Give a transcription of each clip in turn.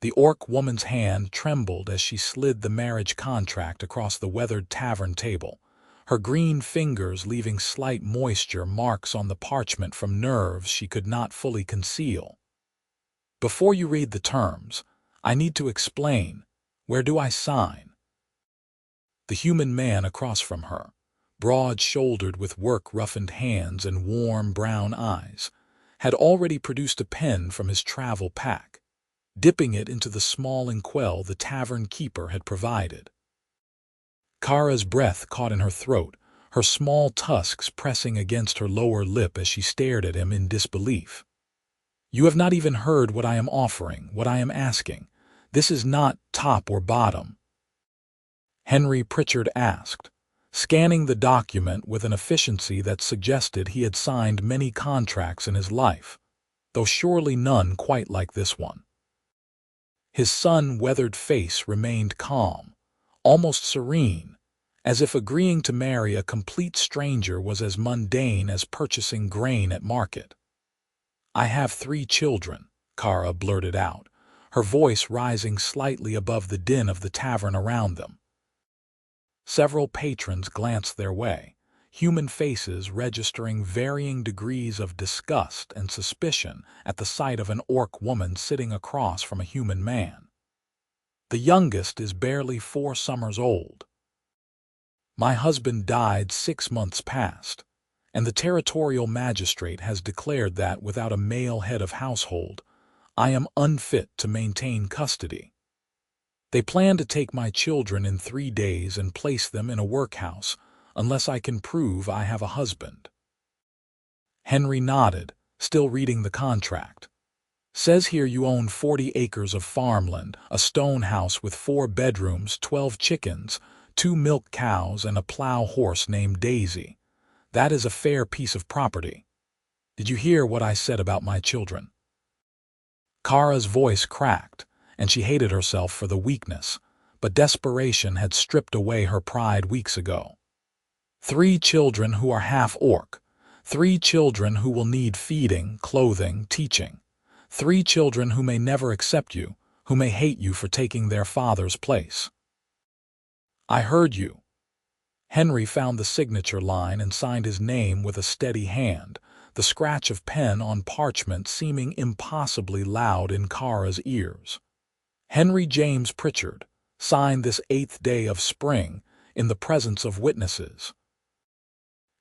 The orc woman's hand trembled as she slid the marriage contract across the weathered tavern table, her green fingers leaving slight moisture marks on the parchment from nerves she could not fully conceal. "Before you read the terms, I need to explain. Where do I sign?" The human man across from her, broad-shouldered with work-roughened hands and warm brown eyes, had already produced a pen from his travel pack, dipping it into the small inkwell the tavern keeper had provided. Kara's breath caught in her throat, her small tusks pressing against her lower lip as she stared at him in disbelief. "You have not even heard what I am offering, what I am asking. This is not top or bottom," Henry Pritchard asked, scanning the document with an efficiency that suggested he had signed many contracts in his life, though surely none quite like this one. His sun-weathered face remained calm, almost serene, as if agreeing to marry a complete stranger was as mundane as purchasing grain at market. "I have 3 children," Kara blurted out, her voice rising slightly above the din of the tavern around them. Several patrons glanced their way, human faces registering varying degrees of disgust and suspicion at the sight of an orc woman sitting across from a human man. "The youngest is barely 4 summers old. My husband died 6 months past, and the territorial magistrate has declared that without a male head of household, I am unfit to maintain custody. They plan to take my children in 3 days and place them in a workhouse unless I can prove I have a husband." Henry nodded, still reading the contract. "Says here you own 40 acres of farmland, a stone house with 4 bedrooms, 12 chickens, 2 milk cows, and a plow horse named Daisy. That is a fair piece of property. Did you hear what I said about my children?" Kara's voice cracked, and she hated herself for the weakness, but desperation had stripped away her pride weeks ago. 3 children who are half orc, 3 children who will need feeding, clothing, teaching, 3 children who may never accept you, who may hate you for taking their father's place. "I heard you." Henry found the signature line and signed his name with a steady hand, the scratch of pen on parchment seeming impossibly loud in Kara's ears. "Henry James Pritchard, signed this 8th day of spring, in the presence of witnesses."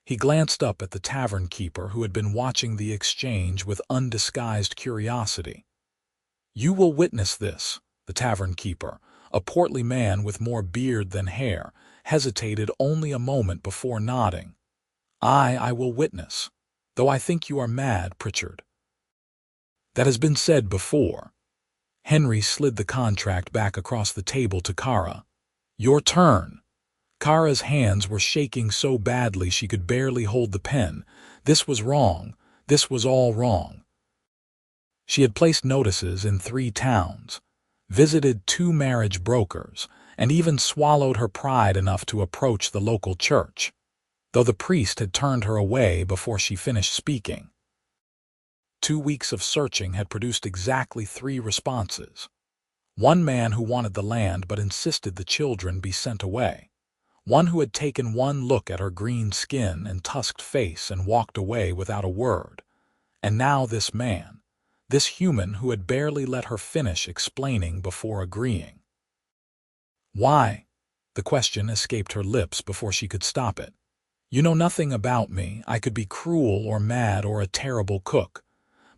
He glanced up at the tavern keeper who had been watching the exchange with undisguised curiosity. "You will witness this," the tavern keeper, a portly man with more beard than hair, hesitated only a moment before nodding. I will witness, though I think you are mad, Pritchard." "That has been said before." Henry slid the contract back across the table to Kara. "Your turn." Kara's hands were shaking so badly she could barely hold the pen. This was wrong. This was all wrong. She had placed notices in 3 towns, visited 2 marriage brokers, and even swallowed her pride enough to approach the local church, though the priest had turned her away before she finished speaking. 2 weeks of searching had produced exactly 3 responses. One man who wanted the land but insisted the children be sent away. One who had taken one look at her green skin and tusked face and walked away without a word. And now this man, this human who had barely let her finish explaining before agreeing. "Why?" The question escaped her lips before she could stop it. "You know nothing about me. I could be cruel or mad or a terrible cook.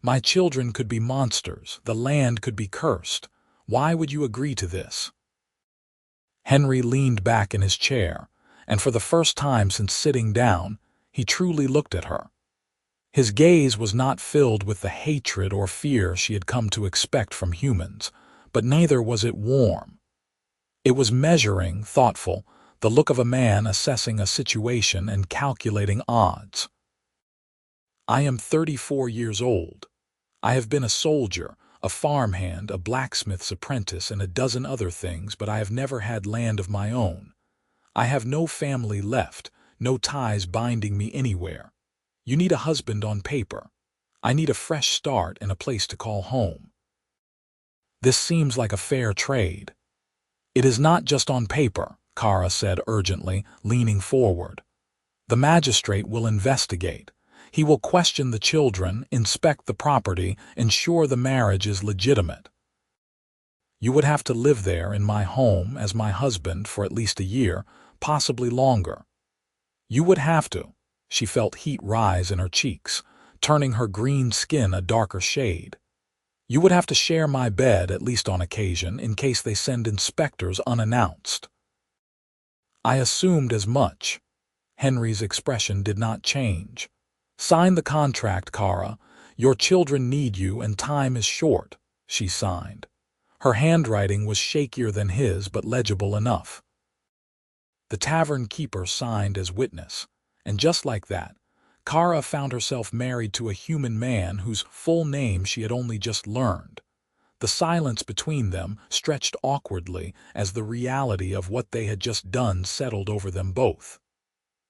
My children could be monsters. The land could be cursed. Why would you agree to this?" Henry leaned back in his chair, and for the first time since sitting down, he truly looked at her. His gaze was not filled with the hatred or fear she had come to expect from humans, but neither was it warm. It was measuring, thoughtful, the look of a man assessing a situation and calculating odds. "I am 34 years old. I have been a soldier, a farmhand, a blacksmith's apprentice, and a dozen other things, but I have never had land of my own. I have no family left, no ties binding me anywhere. You need a husband on paper. I need a fresh start and a place to call home." This seems like a fair trade. It is not just on paper, Kara said urgently, leaning forward. The magistrate will investigate. He will question the children, inspect the property, ensure the marriage is legitimate. You would have to live there in my home as my husband for at least a year, possibly longer. You would have to. She felt heat rise in her cheeks, turning her green skin a darker shade. You would have to share my bed, at least on occasion, in case they send inspectors unannounced. I assumed as much. Henry's expression did not change. Sign the contract, Kara. Your children need you and time is short, she signed. Her handwriting was shakier than his, but legible enough. The tavern keeper signed as witness, and just like that, Kara found herself married to a human man whose full name she had only just learned. The silence between them stretched awkwardly as the reality of what they had just done settled over them both.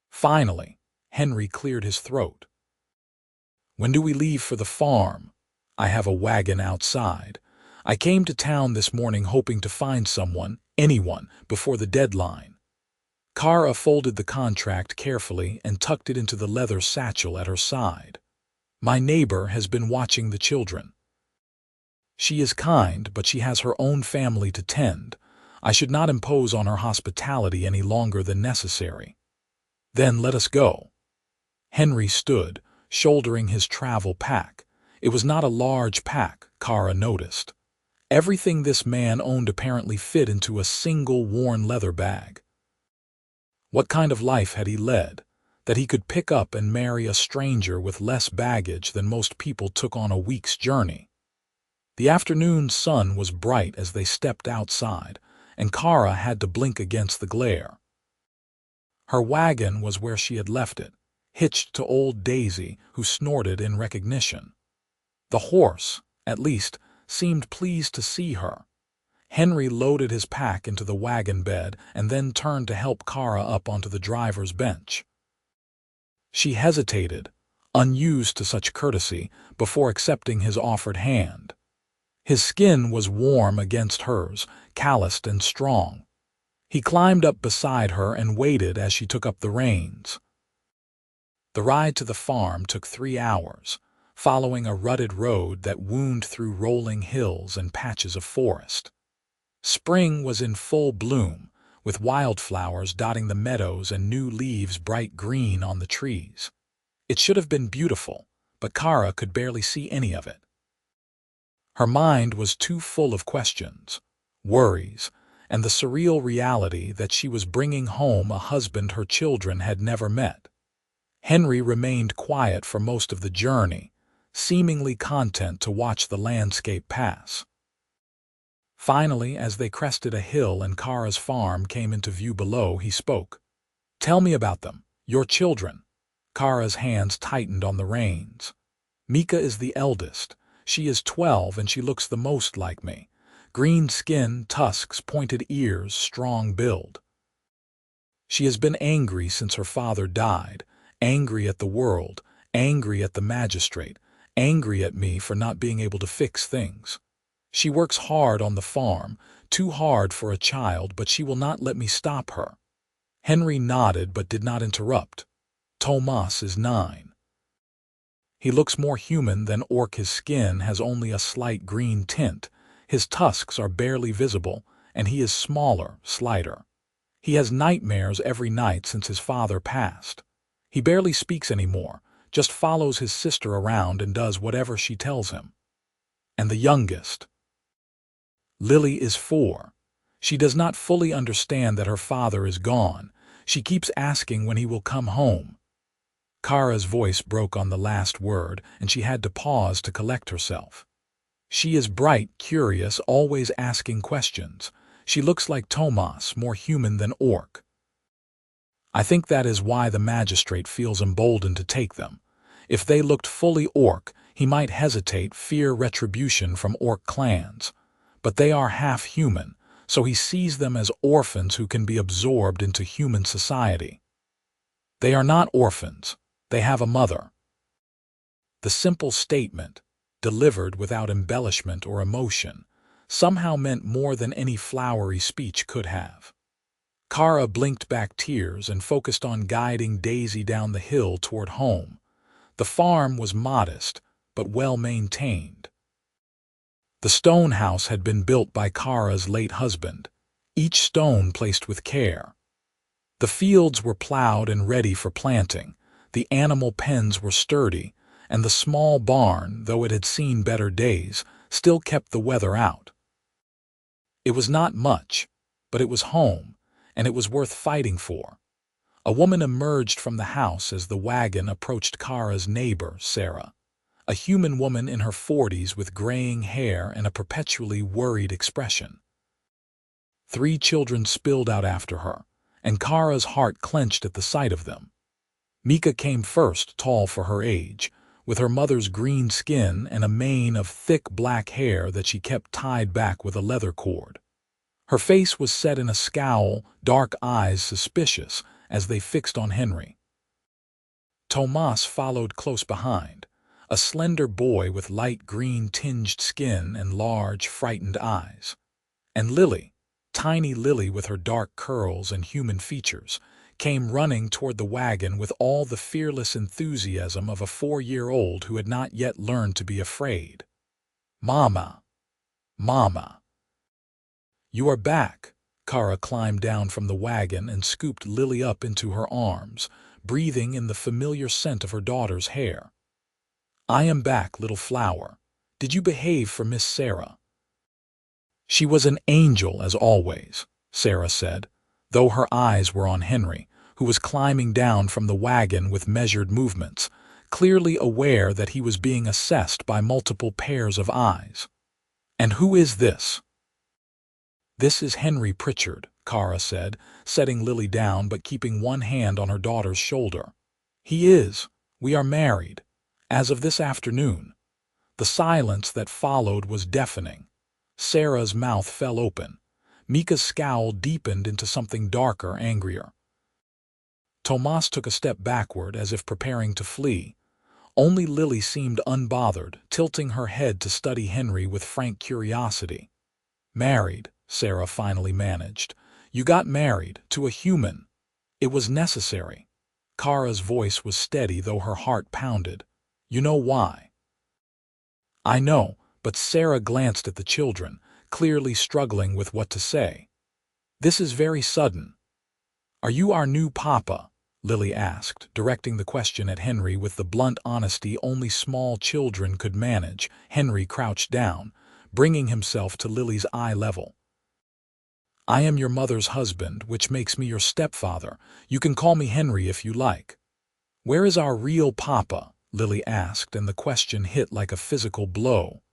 Finally, Henry cleared his throat. When do we leave for the farm? I have a wagon outside. I came to town this morning hoping to find someone, anyone, before the deadline. Kara folded the contract carefully and tucked it into the leather satchel at her side. My neighbor has been watching the children. She is kind, but she has her own family to tend. I should not impose on her hospitality any longer than necessary. Then let us go. Henry stood, shouldering his travel pack. It was not a large pack, Kara noticed. Everything this man owned apparently fit into a single worn leather bag. What kind of life had he led, that he could pick up and marry a stranger with less baggage than most people took on a week's journey? The afternoon sun was bright as they stepped outside, and Kara had to blink against the glare. Her wagon was where she had left it, hitched to old Daisy, who snorted in recognition. The horse, at least, seemed pleased to see her. Henry loaded his pack into the wagon bed and then turned to help Kara up onto the driver's bench. She hesitated, unused to such courtesy, before accepting his offered hand. His skin was warm against hers, calloused and strong. He climbed up beside her and waited as she took up the reins. The ride to the farm took 3 hours, following a rutted road that wound through rolling hills and patches of forest. Spring was in full bloom, with wildflowers dotting the meadows and new leaves bright green on the trees. It should have been beautiful, but Kara could barely see any of it. Her mind was too full of questions, worries, and the surreal reality that she was bringing home a husband her children had never met. Henry remained quiet for most of the journey, seemingly content to watch the landscape pass. Finally, as they crested a hill and Kara's farm came into view below, he spoke. "Tell me about them, your children." Kara's hands tightened on the reins. "Mika is the eldest. She is 12 and she looks the most like me. Green skin, tusks, pointed ears, strong build. She has been angry since her father died, angry at the world, angry at the magistrate, angry at me for not being able to fix things. She works hard on the farm, too hard for a child, but she will not let me stop her." Henry nodded but did not interrupt. "Tomas is 9. He looks more human than orc. His skin has only a slight green tint, his tusks are barely visible, and he is smaller, slighter. He has nightmares every night since his father passed. He barely speaks anymore, just follows his sister around and does whatever she tells him." "And the youngest?" "Lily is 4. She does not fully understand that her father is gone. She keeps asking when he will come home." Kara's voice broke on the last word, and she had to pause to collect herself. "She is bright, curious, always asking questions. She looks like Tomas, more human than orc. I think that is why the magistrate feels emboldened to take them. If they looked fully orc, he might hesitate, fear retribution from orc clans. But they are half human, so he sees them as orphans who can be absorbed into human society. They are not orphans. They have a mother." The simple statement, delivered without embellishment or emotion, somehow meant more than any flowery speech could have. Kara blinked back tears and focused on guiding Daisy down the hill toward home. The farm was modest, but well-maintained. The stone house had been built by Kara's late husband, each stone placed with care. The fields were plowed and ready for planting, the animal pens were sturdy, and the small barn, though it had seen better days, still kept the weather out. It was not much, but it was home, and it was worth fighting for. A woman emerged from the house as the wagon approached Kara's neighbor, Sarah, a human woman in her 40s with graying hair and a perpetually worried expression. 3 children spilled out after her, and Kara's heart clenched at the sight of them. Mika came first, tall for her age, with her mother's green skin and a mane of thick black hair that she kept tied back with a leather cord. Her face was set in a scowl, dark eyes suspicious as they fixed on Henry. Tomas followed close behind, a slender boy with light green-tinged skin and large, frightened eyes. And Lily, tiny Lily with her dark curls and human features, came running toward the wagon with all the fearless enthusiasm of a 4-year-old who had not yet learned to be afraid. "Mama! Mama! You are back!" Kara climbed down from the wagon and scooped Lily up into her arms, breathing in the familiar scent of her daughter's hair. "I am back, little flower. Did you behave for Miss Sarah?" "She was an angel, as always," Sarah said, though her eyes were on Henry, who was climbing down from the wagon with measured movements, clearly aware that he was being assessed by multiple pairs of eyes. "And who is this?" "This is Henry Pritchard," Kara said, setting Lily down but keeping one hand on her daughter's shoulder. "He is. We are married. As of this afternoon." The silence that followed was deafening. Sarah's mouth fell open. Mika's scowl deepened into something darker, angrier. Tomas took a step backward as if preparing to flee. Only Lily seemed unbothered, tilting her head to study Henry with frank curiosity. "Married," Sarah finally managed. "You got married, to a human. It was necessary." Kara's voice was steady though her heart pounded. "You know why?" "I know," but Sarah glanced at the children, clearly struggling with what to say. "This is very sudden." "Are you our new papa?" Lily asked, directing the question at Henry with the blunt honesty only small children could manage. Henry crouched down, bringing himself to Lily's eye level. "I am your mother's husband, which makes me your stepfather. You can call me Henry if you like." "Where is our real papa?" Lily asked, and the question hit like a physical blow.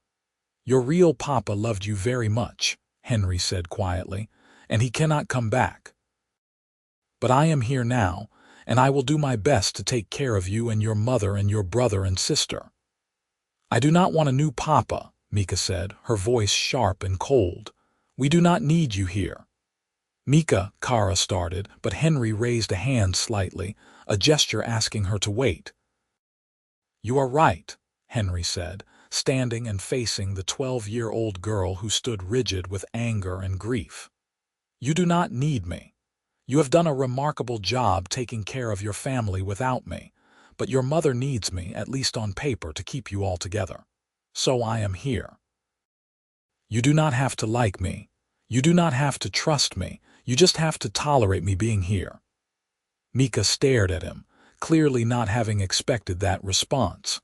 "Your real papa loved you very much," Henry said quietly, "and he cannot come back. But I am here now, and I will do my best to take care of you and your mother and your brother and sister." "I do not want a new papa," Mika said, her voice sharp and cold. "We do not need you here." "Mika," Kara started, but Henry raised a hand slightly, a gesture asking her to wait. "You are right," Henry said, standing and facing the 12-year-old girl who stood rigid with anger and grief. "You do not need me. You have done a remarkable job taking care of your family without me, but your mother needs me, at least on paper, to keep you all together. So I am here. You do not have to like me. You do not have to trust me. You just have to tolerate me being here." Mika stared at him, clearly not having expected that response.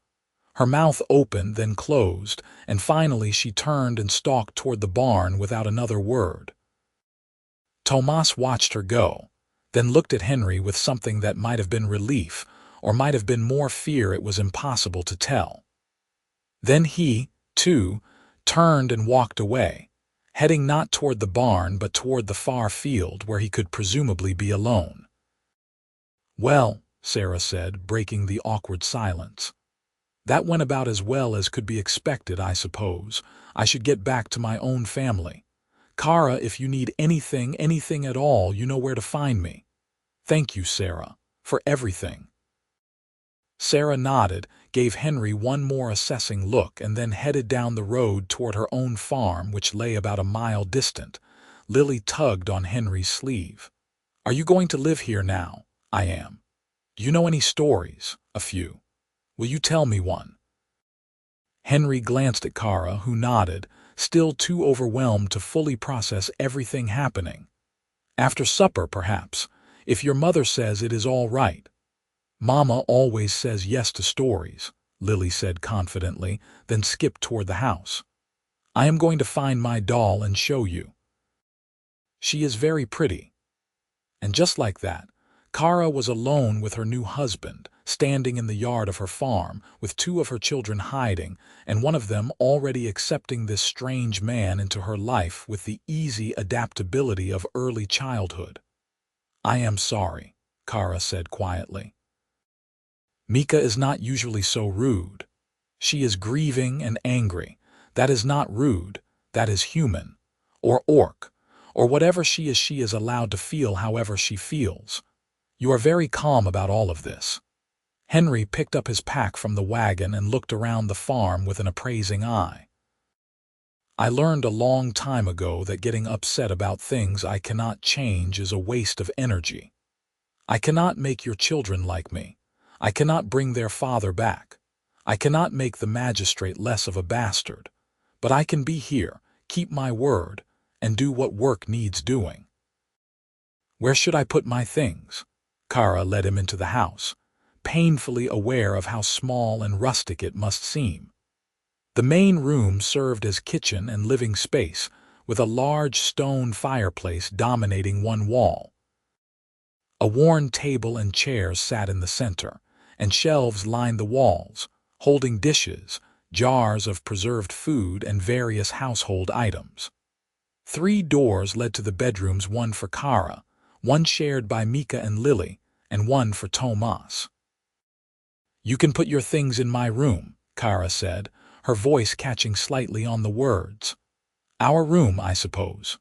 Her mouth opened, then closed, and finally she turned and stalked toward the barn without another word. Tomas watched her go, then looked at Henry with something that might have been relief, or might have been more fear. It was impossible to tell. Then he, too, turned and walked away, heading not toward the barn but toward the far field where he could presumably be alone. "Well," Sarah said, breaking the awkward silence. "That went about as well as could be expected, I suppose. I should get back to my own family. Kara, if you need anything at all, you know where to find me. Thank you, Sarah, for everything." Sarah nodded, gave Henry one more assessing look, and then headed down the road toward her own farm, which lay about a mile distant. Lily tugged on Henry's sleeve. "Are you going to live here now?" "I am." "Do you know any stories?" "A few." "Will you tell me one?" Henry glanced at Kara, who nodded, still too overwhelmed to fully process everything happening. "After supper, perhaps, if your mother says it is all right." "Mama always says yes to stories," Lily said confidently, then skipped toward the house. "I am going to find my doll and show you. She is very pretty." And just like that, Kara was alone with her new husband, standing in the yard of her farm, with two of her children hiding, and one of them already accepting this strange man into her life with the easy adaptability of early childhood. "I am sorry," Kara said quietly. "Mika is not usually so rude. She is grieving and angry. That is not rude, that is human. Or orc. Or whatever she is allowed to feel however she feels. You are very calm about all of this." Henry picked up his pack from the wagon and looked around the farm with an appraising eye. "I learned a long time ago that getting upset about things I cannot change is a waste of energy. I cannot make your children like me. I cannot bring their father back. I cannot make the magistrate less of a bastard. But I can be here, keep my word, and do what work needs doing." "Where should I put my things?" Kara led him into the house, painfully aware of how small and rustic it must seem. The main room served as kitchen and living space, with a large stone fireplace dominating one wall. A worn table and chairs sat in the center, and shelves lined the walls, holding dishes, jars of preserved food, and various household items. 3 doors led to the bedrooms, one for Kara, one shared by Mika and Lily, and one for Tomas. "You can put your things in my room," Kara said, her voice catching slightly on the words. "Our room, I suppose."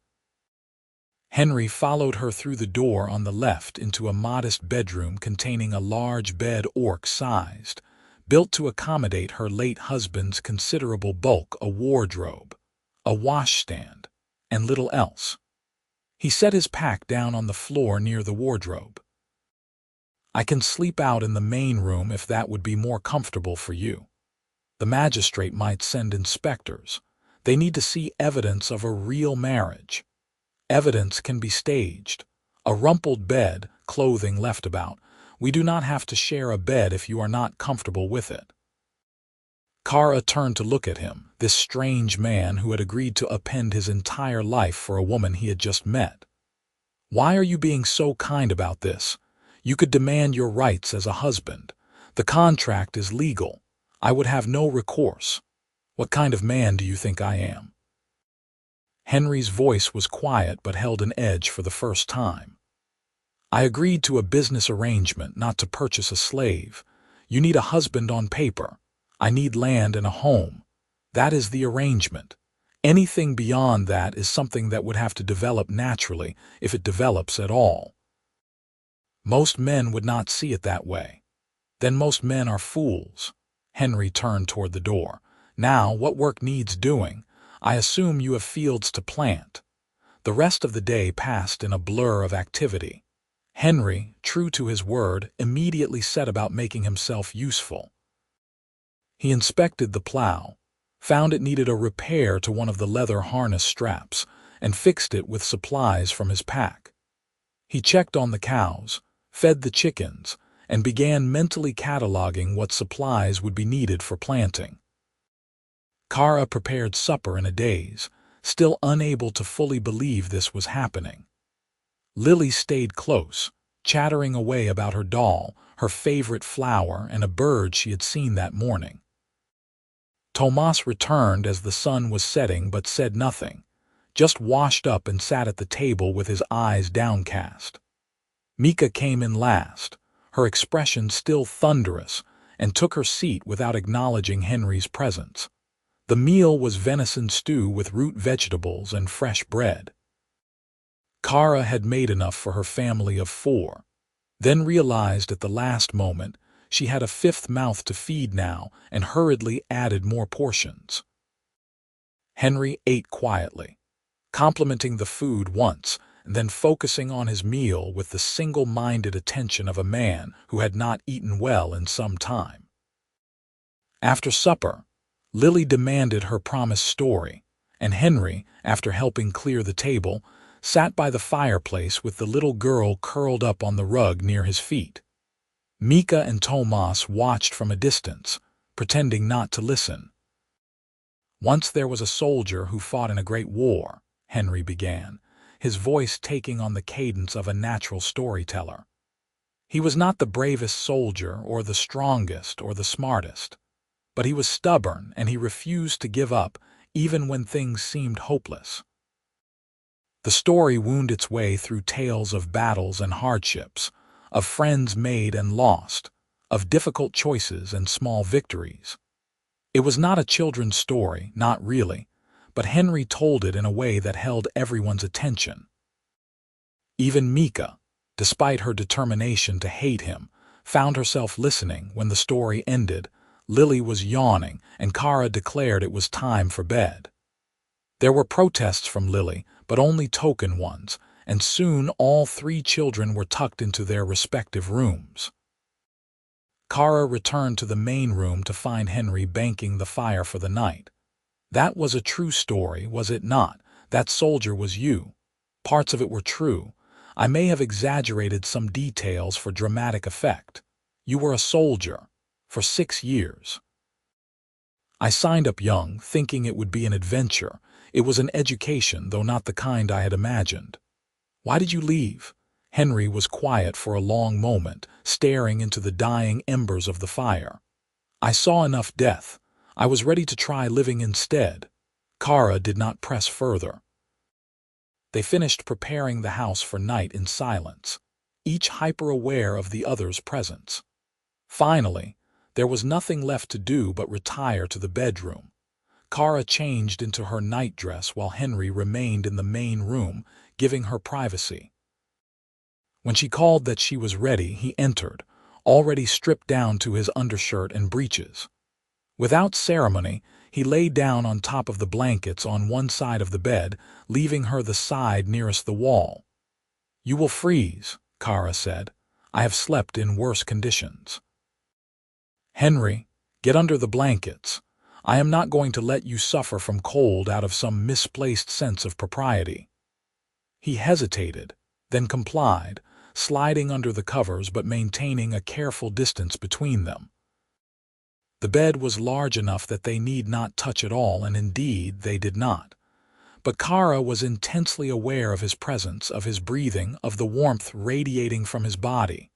Henry followed her through the door on the left into a modest bedroom containing a large bed orc-sized, built to accommodate her late husband's considerable bulk, a wardrobe, a washstand, and little else. He set his pack down on the floor near the wardrobe. "I can sleep out in the main room if that would be more comfortable for you. The magistrate might send inspectors. They need to see evidence of a real marriage. Evidence can be staged. A rumpled bed, clothing left about. We do not have to share a bed if you are not comfortable with it." Kara turned to look at him, this strange man who had agreed to upend his entire life for a woman he had just met. "Why are you being so kind about this? You could demand your rights as a husband. The contract is legal. I would have no recourse. What kind of man do you think I am?" Henry's voice was quiet but held an edge for the first time. "I agreed to a business arrangement, not to purchase a slave. You need a husband on paper. I need land and a home. That is the arrangement. Anything beyond that is something that would have to develop naturally, if it develops at all." "Most men would not see it that way." "Then most men are fools." Henry turned toward the door. "Now, what work needs doing? I assume you have fields to plant." The rest of the day passed in a blur of activity. Henry, true to his word, immediately set about making himself useful. He inspected the plow, found it needed a repair to one of the leather harness straps, and fixed it with supplies from his pack. He checked on the cows, fed the chickens, and began mentally cataloging what supplies would be needed for planting. Kara prepared supper in a daze, still unable to fully believe this was happening. Lily stayed close, chattering away about her doll, her favorite flower, and a bird she had seen that morning. Tomas returned as the sun was setting but said nothing, just washed up and sat at the table with his eyes downcast. Mika came in last, her expression still thunderous, and took her seat without acknowledging Henry's presence. The meal was venison stew with root vegetables and fresh bread. Kara had made enough for her family of 4, then realized at the last moment She had a fifth mouth to feed now and hurriedly added more portions. Henry ate quietly, complimenting the food once, and then focusing on his meal with the single-minded attention of a man who had not eaten well in some time. After supper, Lily demanded her promised story, and Henry, after helping clear the table, sat by the fireplace with the little girl curled up on the rug near his feet. Mika and Tomas watched from a distance, pretending not to listen. "Once there was a soldier who fought in a great war," Henry began, his voice taking on the cadence of a natural storyteller. "He was not the bravest soldier or the strongest or the smartest, but he was stubborn and he refused to give up even when things seemed hopeless." The story wound its way through tales of battles and hardships, of friends made and lost, of difficult choices and small victories. It was not a children's story, not really, but Henry told it in a way that held everyone's attention. Even Mika, despite her determination to hate him, found herself listening. When the story ended, Lily was yawning and Kara declared it was time for bed. There were protests from Lily, but only token ones, and soon all three children were tucked into their respective rooms. Kara returned to the main room to find Henry banking the fire for the night. "That was a true story, was it not? That soldier was you." "Parts of it were true. I may have exaggerated some details for dramatic effect. You were a soldier. For 6 years. I signed up young, thinking it would be an adventure. It was an education, though not the kind I had imagined." "Why did you leave?" Henry was quiet for a long moment, staring into the dying embers of the fire. "I saw enough death. I was ready to try living instead." Kara did not press further. They finished preparing the house for night in silence, each hyper-aware of the other's presence. Finally, there was nothing left to do but retire to the bedroom. Kara changed into her nightdress while Henry remained in the main room, giving her privacy. When she called that she was ready, he entered, already stripped down to his undershirt and breeches. Without ceremony, he lay down on top of the blankets on one side of the bed, leaving her the side nearest the wall. "You will freeze," Kara said. "I have slept in worse conditions." "Henry, get under the blankets. I am not going to let you suffer from cold out of some misplaced sense of propriety." He hesitated, then complied, sliding under the covers but maintaining a careful distance between them. The bed was large enough that they need not touch at all, and indeed they did not. But Kara was intensely aware of his presence, of his breathing, of the warmth radiating from his body.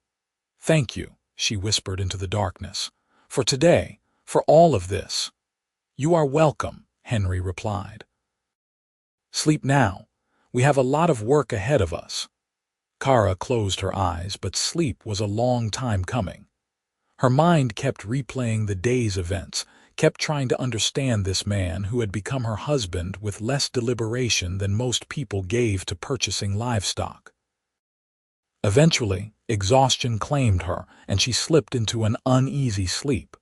"Thank you," she whispered into the darkness. "For today, for all of this." "You are welcome," Henry replied. "Sleep now. We have a lot of work ahead of us." Kara closed her eyes, but sleep was a long time coming. Her mind kept replaying the day's events, kept trying to understand this man who had become her husband with less deliberation than most people gave to purchasing livestock. Eventually, exhaustion claimed her, and she slipped into an uneasy sleep.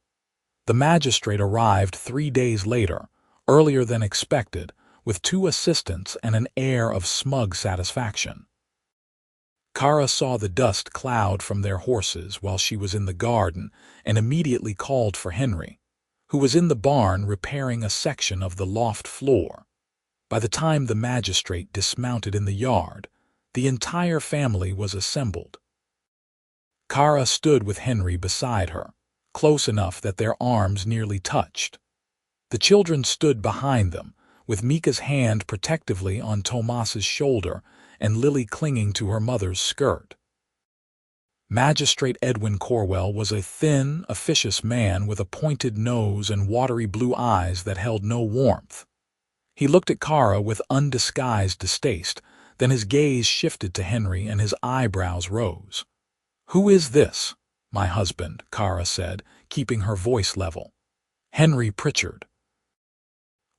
The magistrate arrived 3 days later, earlier than expected, with 2 assistants and an air of smug satisfaction. Kara saw the dust cloud from their horses while she was in the garden and immediately called for Henry, who was in the barn repairing a section of the loft floor. By the time the magistrate dismounted in the yard, the entire family was assembled. Kara stood with Henry beside her, close enough that their arms nearly touched. The children stood behind them, with Mika's hand protectively on Tomas's shoulder and Lily clinging to her mother's skirt. Magistrate Edwin Corwell was a thin, officious man with a pointed nose and watery blue eyes that held no warmth. He looked at Kara with undisguised distaste, then his gaze shifted to Henry and his eyebrows rose. "Who is this?" "My husband," Kara said, keeping her voice level. "Henry Pritchard.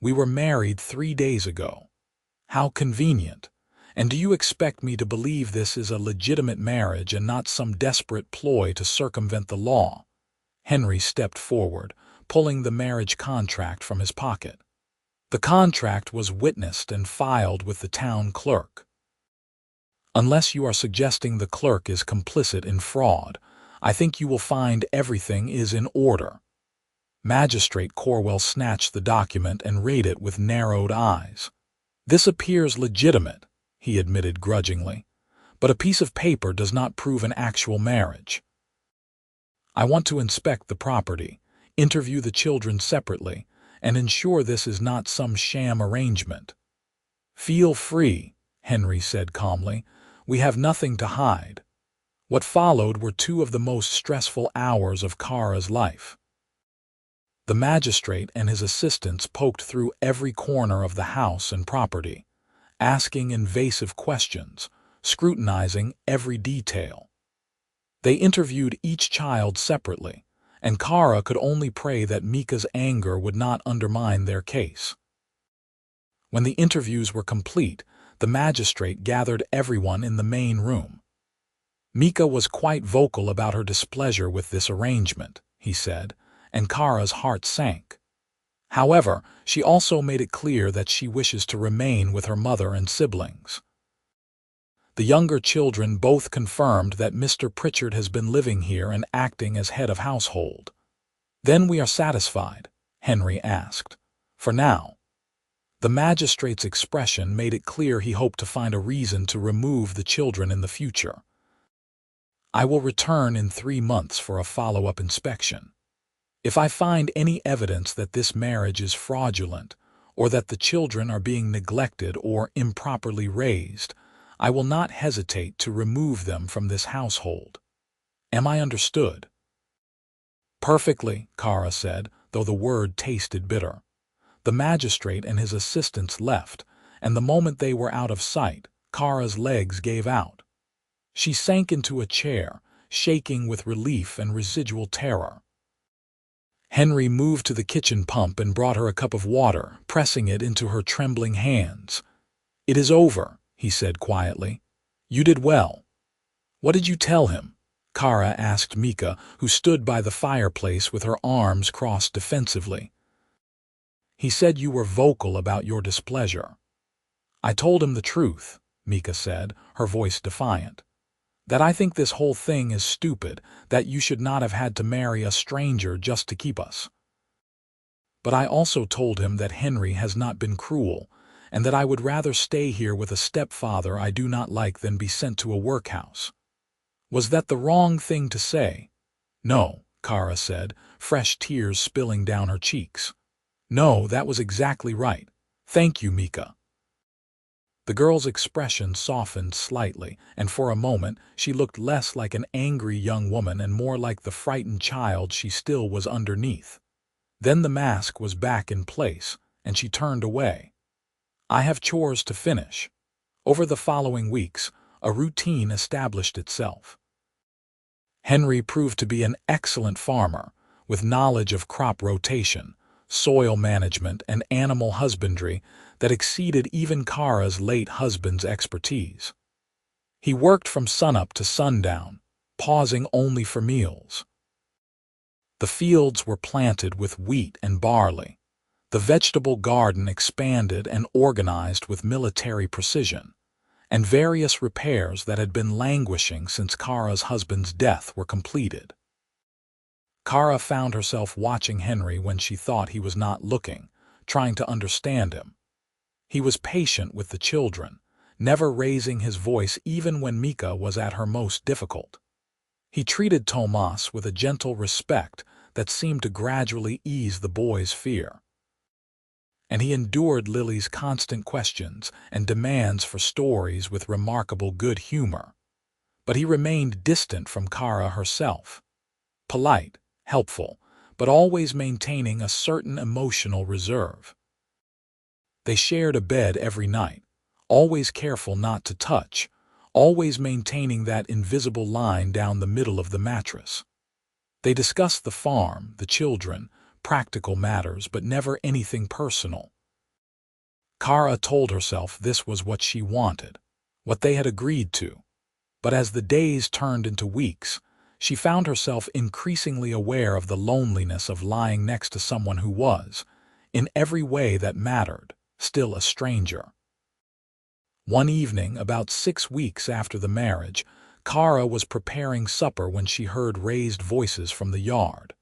We were married 3 days ago." "How convenient. And do you expect me to believe this is a legitimate marriage and not some desperate ploy to circumvent the law?" Henry stepped forward, pulling the marriage contract from his pocket. The contract was witnessed and filed with the town clerk. Unless you are suggesting the clerk is complicit in fraud, I think you will find everything is in order. Magistrate Corwell snatched the document and read it with narrowed eyes. This appears legitimate, he admitted grudgingly, but a piece of paper does not prove an actual marriage. I want to inspect the property, interview the children separately, and ensure this is not some sham arrangement. Feel free, Henry said calmly. We have nothing to hide. What followed were two of the most stressful hours of Kara's life. The magistrate and his assistants poked through every corner of the house and property, asking invasive questions, scrutinizing every detail. They interviewed each child separately, and Kara could only pray that Mika's anger would not undermine their case. When the interviews were complete, the magistrate gathered everyone in the main room. Mika was quite vocal about her displeasure with this arrangement, he said, and Kara's heart sank. However, she also made it clear that she wishes to remain with her mother and siblings. The younger children both confirmed that Mr. Pritchard has been living here and acting as head of household. Then we are satisfied, Henry asked. For now. The magistrate's expression made it clear he hoped to find a reason to remove the children in the future. I will return in 3 months for a follow-up inspection. If I find any evidence that this marriage is fraudulent, or that the children are being neglected or improperly raised, I will not hesitate to remove them from this household. Am I understood? Perfectly, Kara said, though the word tasted bitter. The magistrate and his assistants left, and the moment they were out of sight, Kara's legs gave out. She sank into a chair, shaking with relief and residual terror. Henry moved to the kitchen pump and brought her a cup of water, pressing it into her trembling hands. It is over, he said quietly. You did well. What did you tell him? Kara asked Mika, who stood by the fireplace with her arms crossed defensively. He said you were vocal about your displeasure. I told him the truth, Mika said, her voice defiant. That I think this whole thing is stupid, that you should not have had to marry a stranger just to keep us. But I also told him that Henry has not been cruel, and that I would rather stay here with a stepfather I do not like than be sent to a workhouse. Was that the wrong thing to say? No, Kara said, fresh tears spilling down her cheeks. No, that was exactly right. Thank you, Mika. The girl's expression softened slightly, and for a moment she looked less like an angry young woman and more like the frightened child she still was underneath. Then the mask was back in place, and she turned away. I have chores to finish. Over the following weeks, a routine established itself. Henry proved to be an excellent farmer, with knowledge of crop rotation, soil management, and animal husbandry that exceeded even Kara's late husband's expertise. He worked from sunup to sundown, pausing only for meals. The fields were planted with wheat and barley. The vegetable garden expanded and organized with military precision, and various repairs that had been languishing since Kara's husband's death were completed. Kara found herself watching Henry when she thought he was not looking, trying to understand him. He was patient with the children, never raising his voice even when Mika was at her most difficult. He treated Tomas with a gentle respect that seemed to gradually ease the boy's fear. And he endured Lily's constant questions and demands for stories with remarkable good humor. But he remained distant from Kara herself. Polite, helpful, but always maintaining a certain emotional reserve. They shared a bed every night, always careful not to touch, always maintaining that invisible line down the middle of the mattress. They discussed the farm, the children, practical matters, but never anything personal. Kara told herself this was what she wanted, what they had agreed to. But as the days turned into weeks, She found herself increasingly aware of the loneliness of lying next to someone who was, in every way that mattered, still a stranger. One evening, about 6 weeks after the marriage, Kara was preparing supper when she heard raised voices from the yard.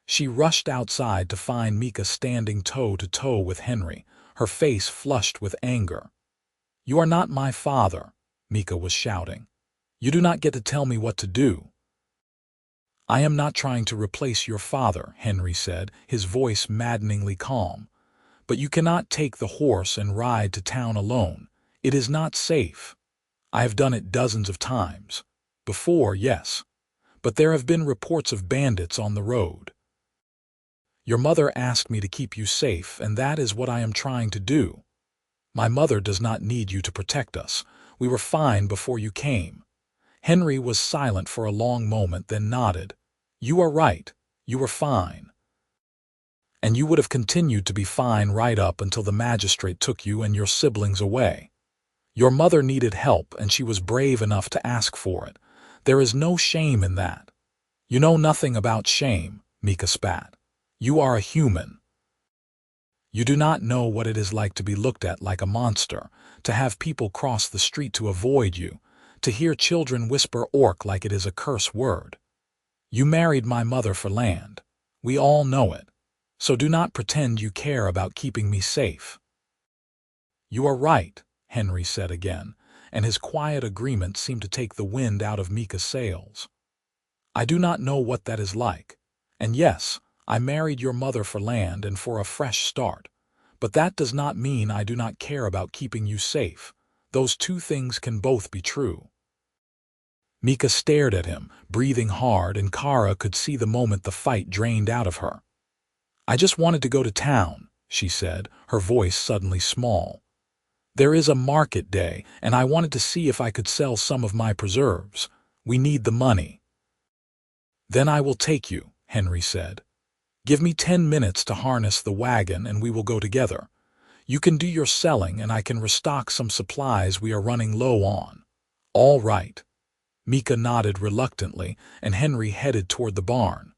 She rushed outside to find Mika standing toe-to-toe with Henry, her face flushed with anger. "You are not my father," Mika was shouting. "You do not get to tell me what to do." "I am not trying to replace your father," Henry said, his voice maddeningly calm. "But you cannot take the horse and ride to town alone. It is not safe. I have done it dozens of times. Before, yes. But there have been reports of bandits on the road. Your mother asked me to keep you safe, and that is what I am trying to do. My mother does not need you to protect us. We were fine before you came." Henry was silent for a long moment, then nodded. "You are right. You were fine. And you would have continued to be fine right up until the magistrate took you and your siblings away. Your mother needed help, and she was brave enough to ask for it. There is no shame in that." "You know nothing about shame," Mika spat. "You are a human. You do not know what it is like to be looked at like a monster, to have people cross the street to avoid you, to hear children whisper orc like it is a curse word. You married my mother for land. We all know it. So do not pretend you care about keeping me safe." "You are right," Henry said again, and his quiet agreement seemed to take the wind out of Mika's sails. "I do not know what that is like. And yes, I married your mother for land and for a fresh start. But that does not mean I do not care about keeping you safe. Those two things can both be true." Mika stared at him, breathing hard, and Kara could see the moment the fight drained out of her. "I just wanted to go to town," she said, her voice suddenly small. "There is a market day, and I wanted to see if I could sell some of my preserves. We need the money." "Then I will take you," Henry said. "Give me 10 minutes to harness the wagon and we will go together. You can do your selling and I can restock some supplies we are running low on." "All right." Mika nodded reluctantly, and Henry headed toward the barn.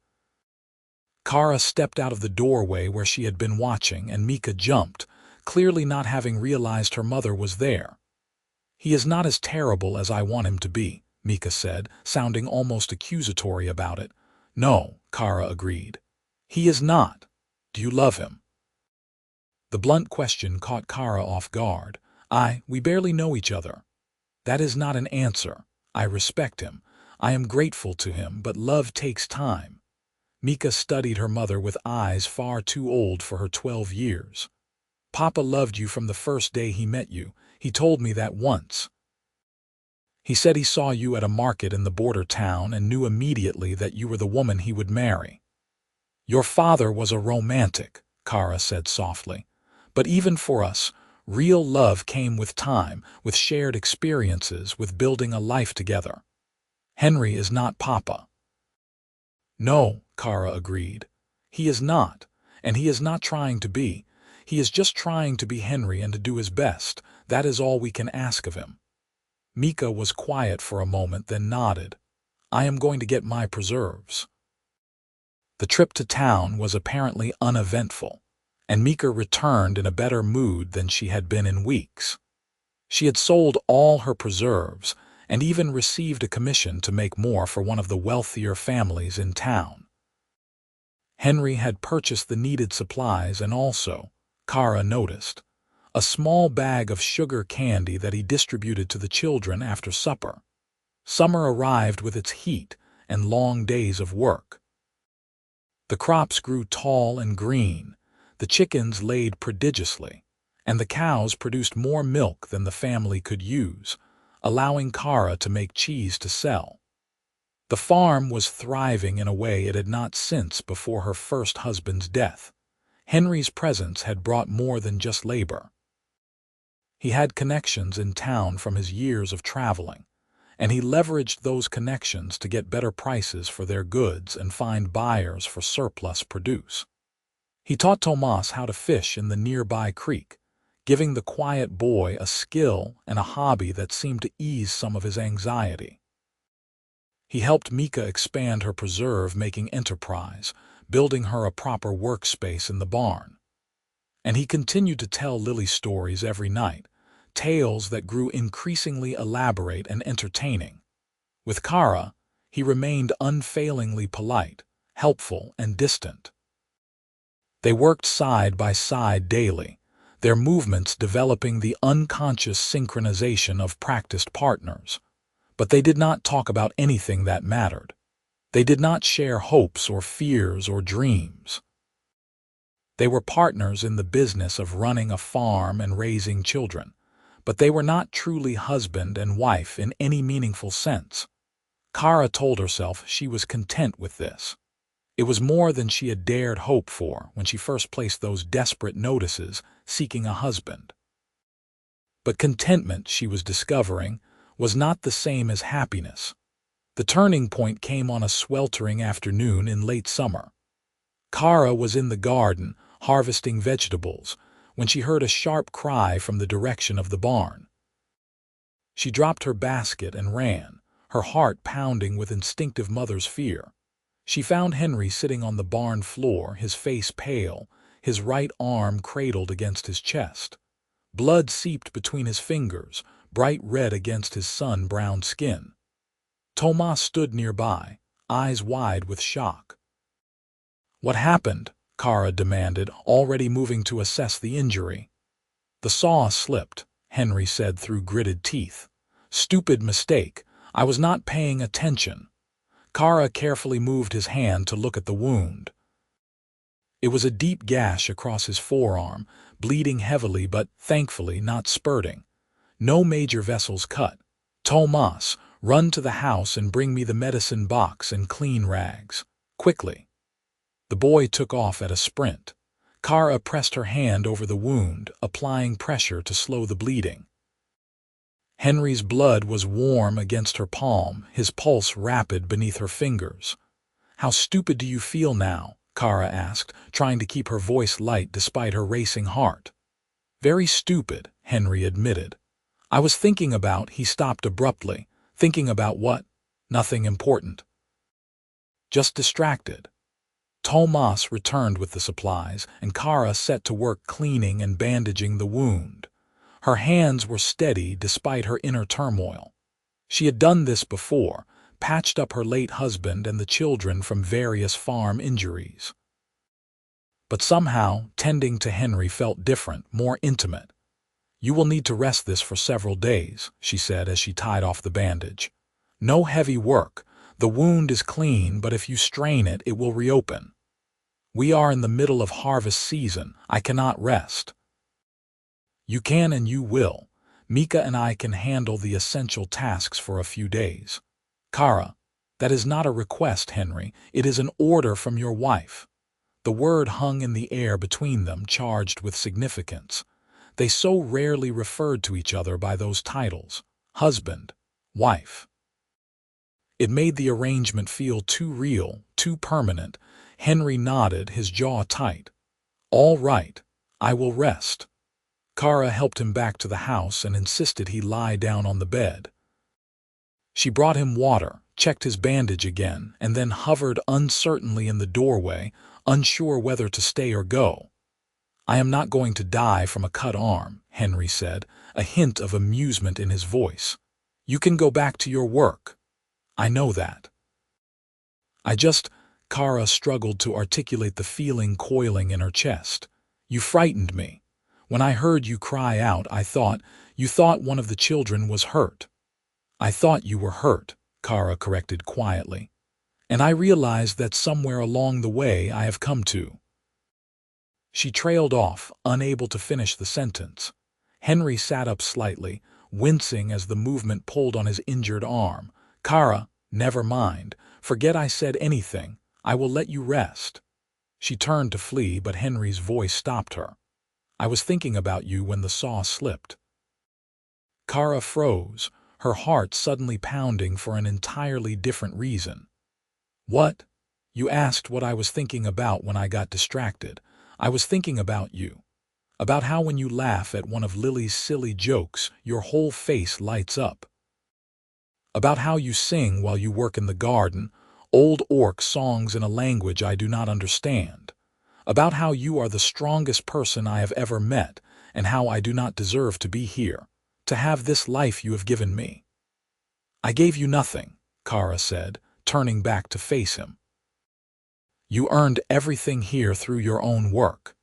Kara stepped out of the doorway where she had been watching, and Mika jumped, clearly not having realized her mother was there. "He is not as terrible as I want him to be," Mika said, sounding almost accusatory about it. "No," Kara agreed. "He is not. Do you love him?" The blunt question caught Kara off guard. We barely know each other." "That is not an answer. I respect him. I am grateful to him, but love takes time." Mika studied her mother with eyes far too old for her 12 years. "Papa loved you from the first day he met you. He told me that once. He said he saw you at a market in the border town and knew immediately that you were the woman he would marry." "Your father was a romantic," Kara said softly. "But even for us, real love came with time, with shared experiences, with building a life together. Henry is not Papa." "No," Kara agreed. "He is not, and he is not trying to be. He is just trying to be Henry and to do his best. That is all we can ask of him." Mika was quiet for a moment, then nodded. "I am going to get my preserves." The trip to town was apparently uneventful, and Mika returned in a better mood than she had been in weeks. She had sold all her preserves and even received a commission to make more for one of the wealthier families in town. Henry had purchased the needed supplies and also, Kara noticed, a small bag of sugar candy that he distributed to the children after supper. Summer arrived with its heat and long days of work. The crops grew tall and green, the chickens laid prodigiously, and the cows produced more milk than the family could use, allowing Kara to make cheese to sell. The farm was thriving in a way it had not since before her first husband's death. Henry's presence had brought more than just labor. He had connections in town from his years of traveling, and he leveraged those connections to get better prices for their goods and find buyers for surplus produce. He taught Tomas how to fish in the nearby creek, giving the quiet boy a skill and a hobby that seemed to ease some of his anxiety. He helped Mika expand her preserve-making enterprise, building her a proper workspace in the barn. And he continued to tell Lily stories every night, tales that grew increasingly elaborate and entertaining. With Kara, he remained unfailingly polite, helpful, and distant. They worked side by side daily, their movements developing the unconscious synchronization of practiced partners. But they did not talk about anything that mattered. They did not share hopes or fears or dreams. They were partners in the business of running a farm and raising children, but they were not truly husband and wife in any meaningful sense. Kara told herself she was content with this. It was more than she had dared hope for when she first placed those desperate notices seeking a husband. But contentment, she was discovering, was not the same as happiness. The turning point came on a sweltering afternoon in late summer. Kara was in the garden, harvesting vegetables, when she heard a sharp cry from the direction of the barn. She dropped her basket and ran, her heart pounding with instinctive mother's fear. She found Henry sitting on the barn floor, his face pale, his right arm cradled against his chest. Blood seeped between his fingers, bright red against his sun-browned skin. Thomas stood nearby, eyes wide with shock. "What happened?" Kara demanded, already moving to assess the injury. "The saw slipped," Henry said through gritted teeth. "Stupid mistake. I was not paying attention." Kara carefully moved his hand to look at the wound. It was a deep gash across his forearm, bleeding heavily but, thankfully, not spurting. No major vessels cut. "Thomas, run to the house and bring me the medicine box and clean rags. Quickly." The boy took off at a sprint. Kara pressed her hand over the wound, applying pressure to slow the bleeding. Henry's blood was warm against her palm, his pulse rapid beneath her fingers. "How stupid do you feel now?" Kara asked, trying to keep her voice light despite her racing heart. "Very stupid," Henry admitted. "I was thinking about," he stopped abruptly. "Thinking about what?" "Nothing important. Just distracted." Thomas returned with the supplies, and Kara set to work cleaning and bandaging the wound. Her hands were steady despite her inner turmoil. She had done this before, patched up her late husband and the children from various farm injuries. But somehow, tending to Henry felt different, more intimate. "You will need to rest this for several days," she said as she tied off the bandage. "No heavy work. The wound is clean, but if you strain it, it will reopen. We are in the middle of harvest season. I cannot rest." "You can and you will. Mika and I can handle the essential tasks for a few days." "Kara, that is not a request, Henry. It is an order from your wife." The word hung in the air between them, charged with significance. They so rarely referred to each other by those titles: husband, wife. It made the arrangement feel too real, too permanent. Henry nodded, his jaw tight. "All right, I will rest." Kara helped him back to the house and insisted he lie down on the bed. She brought him water, checked his bandage again, and then hovered uncertainly in the doorway, unsure whether to stay or go. "I am not going to die from a cut arm," Henry said, a hint of amusement in his voice. "You can go back to your work." "I know that. Kara struggled to articulate the feeling coiling in her chest. "You frightened me. When I heard you cry out, you thought one of the children was hurt." "I thought you were hurt," Kara corrected quietly. "And I realized that somewhere along the way I have come to." She trailed off, unable to finish the sentence. Henry sat up slightly, wincing as the movement pulled on his injured arm. "Kara, never mind. Forget I said anything. I will let you rest." She turned to flee, but Henry's voice stopped her. "I was thinking about you when the saw slipped." Kara froze, her heart suddenly pounding for an entirely different reason. "What?" "You asked what I was thinking about when I got distracted. I was thinking about you. About how when you laugh at one of Lily's silly jokes, your whole face lights up." about how you sing while you work in the garden, old orc songs in a language I do not understand, about how you are the strongest person I have ever met and how I do not deserve to be here, to have this life you have given me. I gave you nothing, Kara said, turning back to face him. You earned everything here through your own work.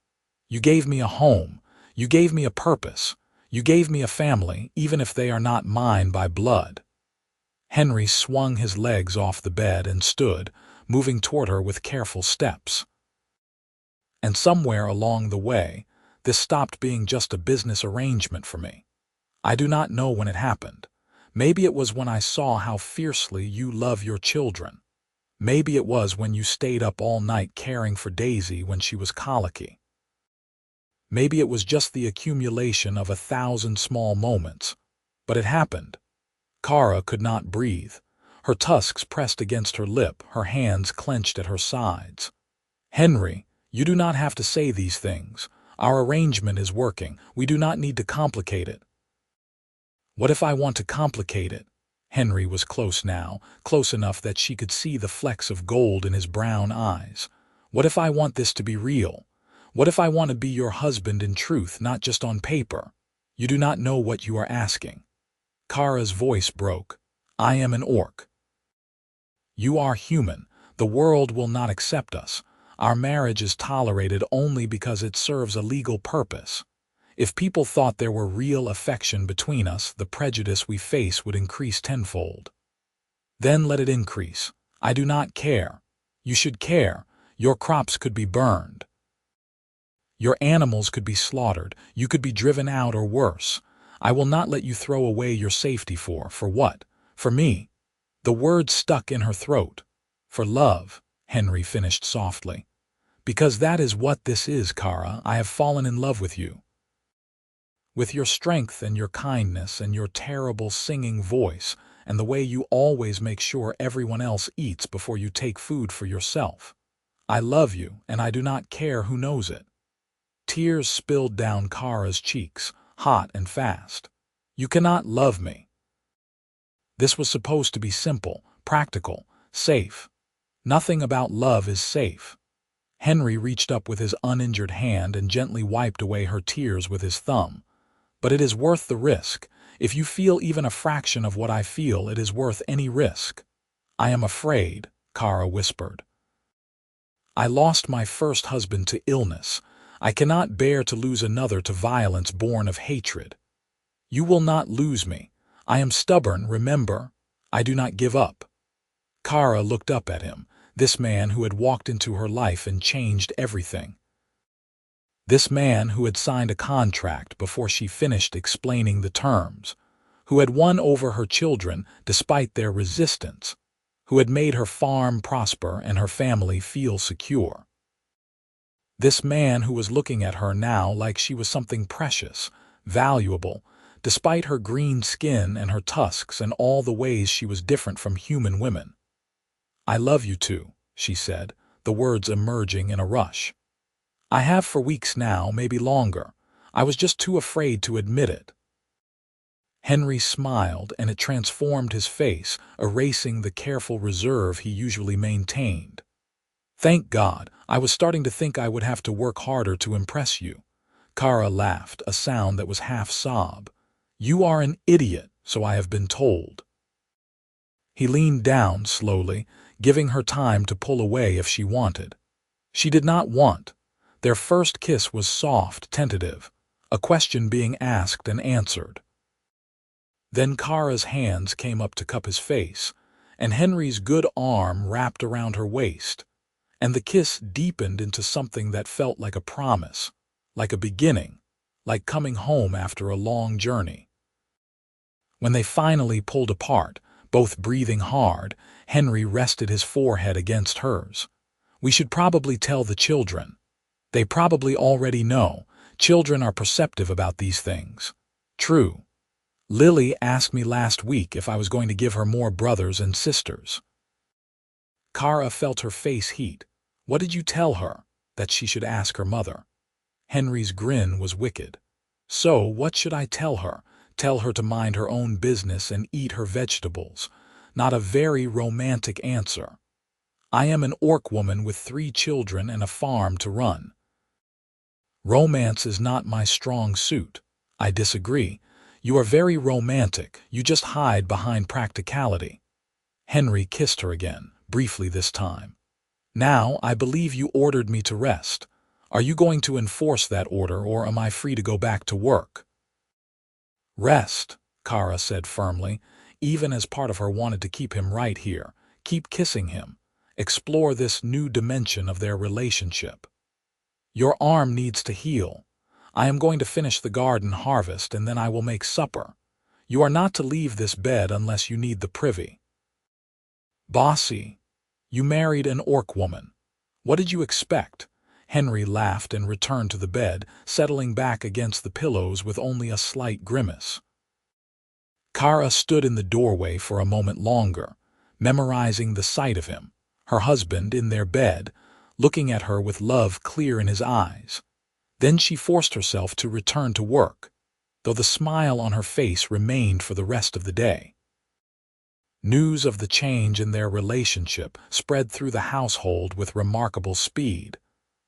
You gave me a home. You gave me a purpose. You gave me a family, even if they are not mine by blood. Henry swung his legs off the bed and stood, moving toward her with careful steps. And somewhere along the way, this stopped being just a business arrangement for me. I do not know when it happened. Maybe it was when I saw how fiercely you love your children. Maybe it was when you stayed up all night caring for Daisy when she was colicky. Maybe it was just the accumulation of 1,000 small moments. But it happened. Kara could not breathe. Her tusks pressed against her lip, her hands clenched at her sides. Henry, you do not have to say these things. Our arrangement is working. We do not need to complicate it. What if I want to complicate it? Henry was close now, close enough that she could see the flecks of gold in his brown eyes. What if I want this to be real? What if I want to be your husband in truth, not just on paper? You do not know what you are asking. Kara's voice broke. I am an orc. You are human. The world will not accept us. Our marriage is tolerated only because it serves a legal purpose. If people thought there were real affection between us, the prejudice we face would increase tenfold. Then let it increase. I do not care. You should care. Your crops could be burned. Your animals could be slaughtered. You could be driven out or worse. I will not let you throw away your safety for what? For me. The words stuck in her throat. For love, Henry finished softly. Because that is what this is, Kara. I have fallen in love with you. With your strength and your kindness and your terrible singing voice and the way you always make sure everyone else eats before you take food for yourself. I love you, and I do not care who knows it. Tears spilled down Kara's cheeks, hot and fast. You cannot love me. This was supposed to be simple, practical, safe. Nothing about love is safe. Henry reached up with his uninjured hand and gently wiped away her tears with his thumb. But it is worth the risk. If you feel even a fraction of what I feel, it is worth any risk. I am afraid, Kara whispered. I lost my first husband to illness. I cannot bear to lose another to violence born of hatred. You will not lose me. I am stubborn, remember. I do not give up. Kara looked up at him, this man who had walked into her life and changed everything. This man who had signed a contract before she finished explaining the terms, who had won over her children despite their resistance, who had made her farm prosper and her family feel secure. This man who was looking at her now like she was something precious, valuable, despite her green skin and her tusks and all the ways she was different from human women. I love you too, she said, the words emerging in a rush. I have for weeks now, maybe longer. I was just too afraid to admit it. Henry smiled, and it transformed his face, erasing the careful reserve he usually maintained. Thank God, I was starting to think I would have to work harder to impress you. Kara laughed, a sound that was half sob. You are an idiot, so I have been told. He leaned down slowly, giving her time to pull away if she wanted. She did not want. Their first kiss was soft, tentative, a question being asked and answered. Then Kara's hands came up to cup his face, and Henry's good arm wrapped around her waist, and the kiss deepened into something that felt like a promise, like a beginning, like coming home after a long journey. When they finally pulled apart, both breathing hard, Henry rested his forehead against hers. We should probably tell the children. They probably already know. Children are perceptive about these things. True. Lily asked me last week if I was going to give her more brothers and sisters. Kara felt her face heat. What did you tell her? That she should ask her mother. Henry's grin was wicked. So, what should I tell her? Tell her to mind her own business and eat her vegetables. not a very romantic answer. I am an orc woman with 3 children and a farm to run. Romance is not my strong suit. I disagree. You are very romantic, you just hide behind practicality. Henry kissed her again, briefly this time. Now, I believe you ordered me to rest. Are you going to enforce that order, or am I free to go back to work? Rest, Kara said firmly, even as part of her wanted to keep him right here. Keep kissing him. Explore this new dimension of their relationship. Your arm needs to heal. I am going to finish the garden harvest and then I will make supper. You are not to leave this bed unless you need the privy. Bossy, you married an orc woman. What did you expect? Henry laughed and returned to the bed, settling back against the pillows with only a slight grimace. Kara stood in the doorway for a moment longer, memorizing the sight of him, her husband in their bed, looking at her with love clear in his eyes. Then she forced herself to return to work, though the smile on her face remained for the rest of the day. News of the change in their relationship spread through the household with remarkable speed,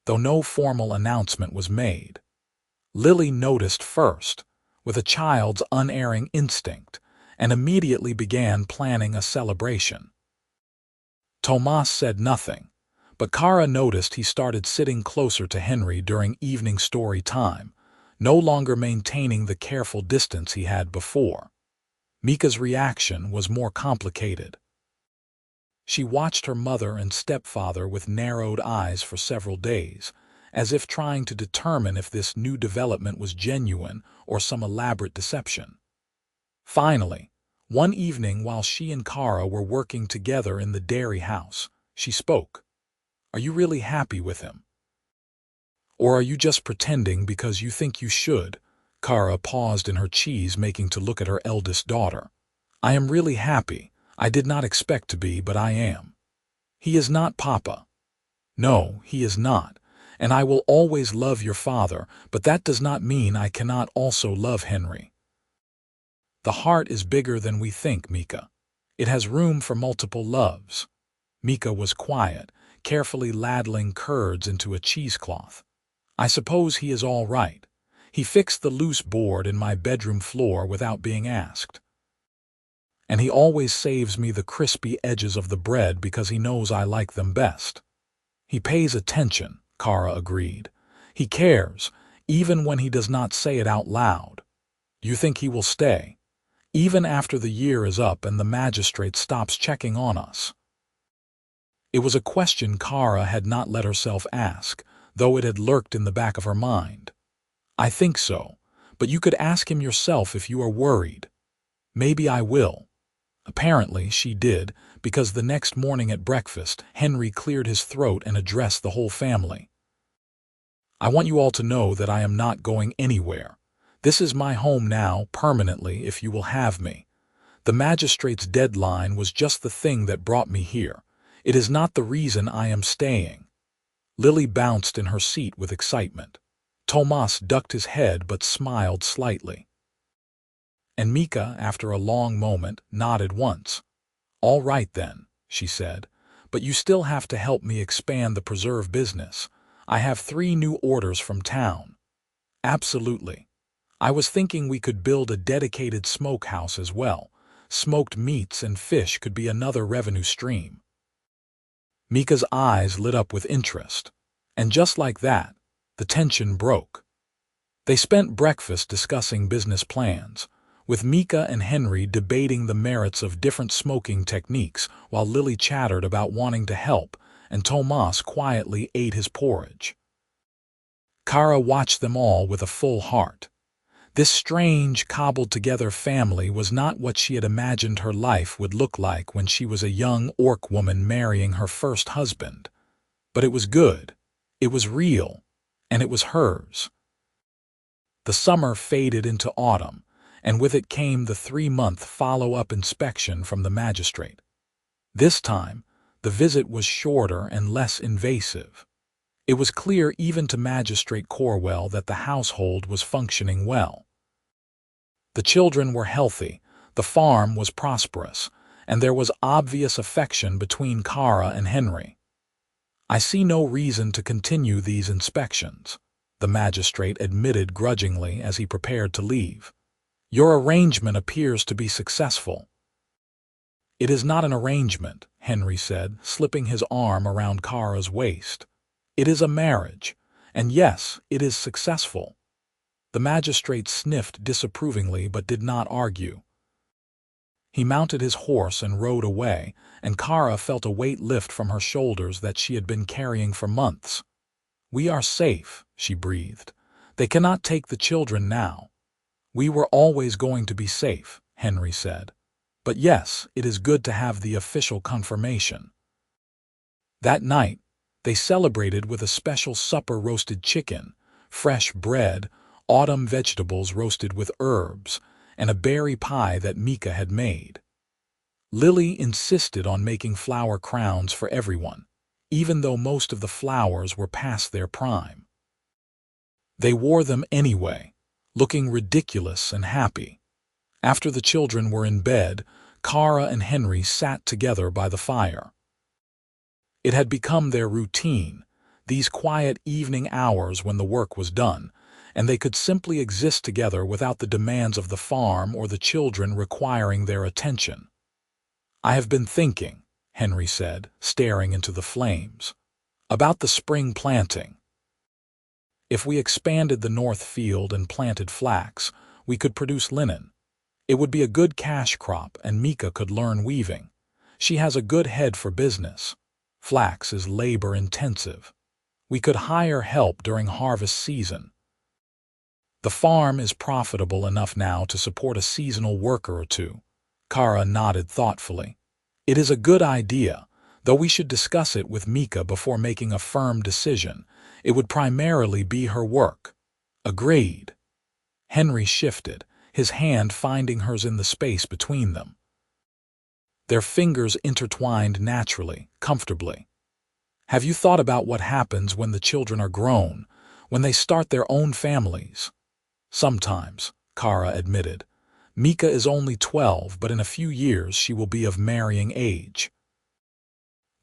though no formal announcement was made. Lily noticed first, with a child's unerring instinct, and immediately began planning a celebration. Tomas said nothing, but Kara noticed he started sitting closer to Henry during evening story time, no longer maintaining the careful distance he had before. Mika's reaction was more complicated. She watched her mother and stepfather with narrowed eyes for several days, as if trying to determine if this new development was genuine or some elaborate deception. Finally, one evening while she and Kara were working together in the dairy house, she spoke. Are you really happy with him? Or are you just pretending because you think you should? Kara paused in her cheese-making to look at her eldest daughter. I am really happy. I did not expect to be, but I am. He is not Papa. No, he is not. And I will always love your father, but that does not mean I cannot also love Henry. The heart is bigger than we think, Mika. It has room for multiple loves. Mika was quiet, carefully ladling curds into a cheesecloth. I suppose he is all right. He fixed the loose board in my bedroom floor without being asked. And he always saves me the crispy edges of the bread because he knows I like them best. He pays attention, Kara agreed. He cares, even when he does not say it out loud. Do you think he will stay, even after the year is up and the magistrate stops checking on us? It was a question Kara had not let herself ask, though it had lurked in the back of her mind. I think so, but you could ask him yourself if you are worried. Maybe I will. Apparently she did, because the next morning at breakfast, Henry cleared his throat and addressed the whole family. I want you all to know that I am not going anywhere. This is my home now, permanently, if you will have me. The magistrate's deadline was just the thing that brought me here. It is not the reason I am staying. Lily bounced in her seat with excitement. Tomas ducked his head but smiled slightly. And Mika, after a long moment, nodded once. All right then, she said, but you still have to help me expand the preserve business. I have 3 new orders from town. Absolutely. I was thinking we could build a dedicated smokehouse as well. Smoked meats and fish could be another revenue stream. Mika's eyes lit up with interest. And just like that, the tension broke. They spent breakfast discussing business plans, with Mika and Henry debating the merits of different smoking techniques while Lily chattered about wanting to help and Tomas quietly ate his porridge. Kara watched them all with a full heart. This strange, cobbled-together family was not what she had imagined her life would look like when she was a young orc woman marrying her first husband. But it was good, it was real, and it was hers. The summer faded into autumn, and with it came the 3-month follow-up inspection from the magistrate. This time, the visit was shorter and less invasive. It was clear even to Magistrate Corwell that the household was functioning well. The children were healthy, the farm was prosperous, and there was obvious affection between Kara and Henry. "I see no reason to continue these inspections," the magistrate admitted grudgingly as he prepared to leave. "Your arrangement appears to be successful." "It is not an arrangement," Henry said, slipping his arm around Kara's waist. "It is a marriage, and yes, it is successful." The magistrate sniffed disapprovingly but did not argue. He mounted his horse and rode away, and Kara felt a weight lift from her shoulders that she had been carrying for months. "We are safe," she breathed. "They cannot take the children now." "We were always going to be safe," Henry said. "But yes, it is good to have the official confirmation." That night, they celebrated with a special supper: roasted chicken, fresh bread, autumn vegetables roasted with herbs, and a berry pie that Mika had made. Lily insisted on making flower crowns for everyone, even though most of the flowers were past their prime. They wore them anyway, looking ridiculous and happy. After the children were in bed, Kara and Henry sat together by the fire. It had become their routine, these quiet evening hours when the work was done, and they could simply exist together without the demands of the farm or the children requiring their attention. "I have been thinking," Henry said, staring into the flames, "about the spring planting. If we expanded the north field and planted flax, we could produce linen. It would be a good cash crop, and Mika could learn weaving. She has a good head for business. Flax is labor-intensive. We could hire help during harvest season. The farm is profitable enough now to support a seasonal worker or two." Kara nodded thoughtfully. "It is a good idea, though we should discuss it with Mika before making a firm decision. It would primarily be her work." "Agreed." Henry shifted, his hand finding hers in the space between them. Their fingers intertwined naturally, comfortably. "Have you thought about what happens when the children are grown, when they start their own families?" "Sometimes," Kara admitted. "Mika is only 12, but in a few years she will be of marrying age.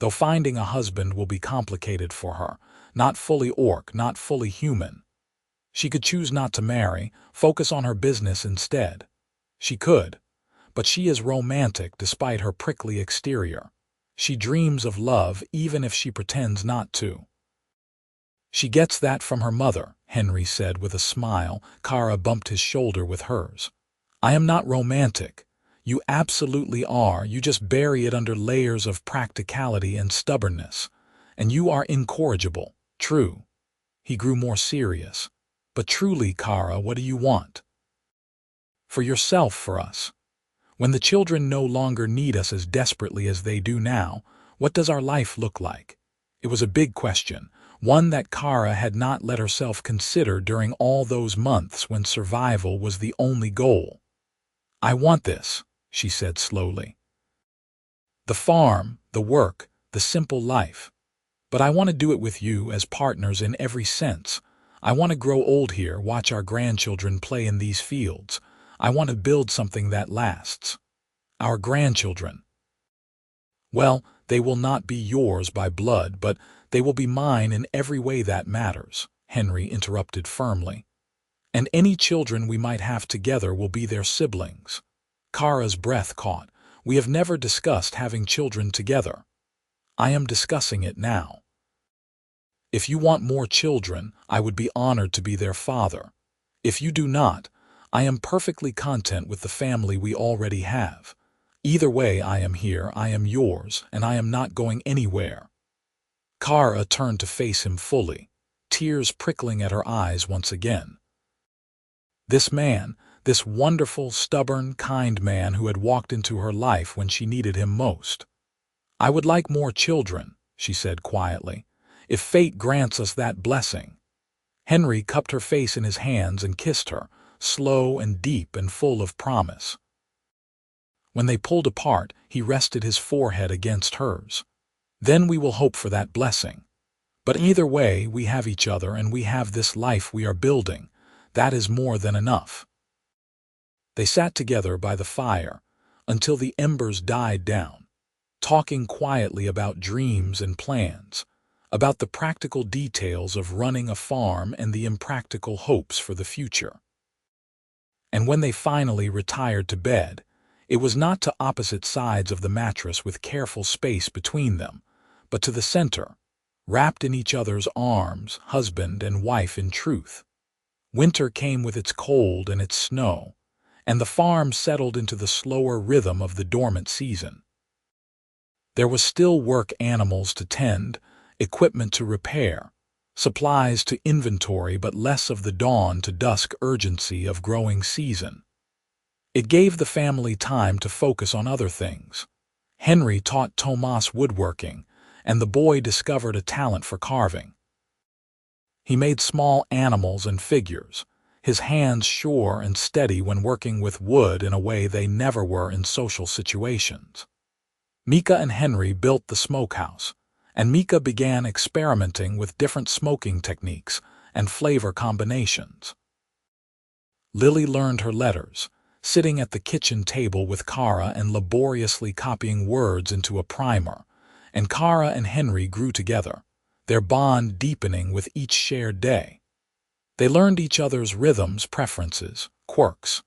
Though finding a husband will be complicated for her, not fully orc, not fully human. She could choose not to marry, focus on her business instead. She could, but she is romantic despite her prickly exterior. She dreams of love even if she pretends not to." "She gets that from her mother," Henry said with a smile. Kara bumped his shoulder with hers. "I am not romantic. You absolutely are. You just bury it under layers of practicality and stubbornness. And you are incorrigible. True." He grew more serious. "But truly, Kara, what do you want?" "For yourself, for us. When the children no longer need us as desperately as they do now, what does our life look like?" It was a big question, one that Kara had not let herself consider during all those months when survival was the only goal. "I want this," she said slowly. "The farm, the work, the simple life. But I want to do it with you as partners in every sense. I want to grow old here, watch our grandchildren play in these fields. I want to build something that lasts. Our grandchildren. Well, they will not be yours by blood, but they will be mine in every way that matters," Henry interrupted firmly. "And any children we might have together will be their siblings." Kara's breath caught. "We have never discussed having children together." "I am discussing it now. If you want more children, I would be honored to be their father. If you do not, I am perfectly content with the family we already have. Either way, I am here, I am yours, and I am not going anywhere." Kara turned to face him fully, tears prickling at her eyes once again. This man, this wonderful, stubborn, kind man who had walked into her life when she needed him most. "I would like more children," she said quietly, "if fate grants us that blessing." Henry cupped her face in his hands and kissed her, slow and deep and full of promise. When they pulled apart, he rested his forehead against hers. "Then we will hope for that blessing. But either way, we have each other and we have this life we are building. That is more than enough." They sat together by the fire, until the embers died down, talking quietly about dreams and plans, about the practical details of running a farm and the impractical hopes for the future. And when they finally retired to bed, it was not to opposite sides of the mattress with careful space between them, but to the center, wrapped in each other's arms, husband and wife in truth. Winter came with its cold and its snow, and the farm settled into the slower rhythm of the dormant season. There was still work, animals to tend, equipment to repair, supplies to inventory, but less of the dawn to dusk urgency of growing season. It gave the family time to focus on other things. Henry taught Tomas woodworking, and the boy discovered a talent for carving. He made small animals and figures, his hands sure and steady when working with wood in a way they never were in social situations. Mika and Henry built the smokehouse, and Mika began experimenting with different smoking techniques and flavor combinations. Lily learned her letters, sitting at the kitchen table with Kara and laboriously copying words into a primer, and Kara and Henry grew together, their bond deepening with each shared day. They learned each other's rhythms, preferences, quirks.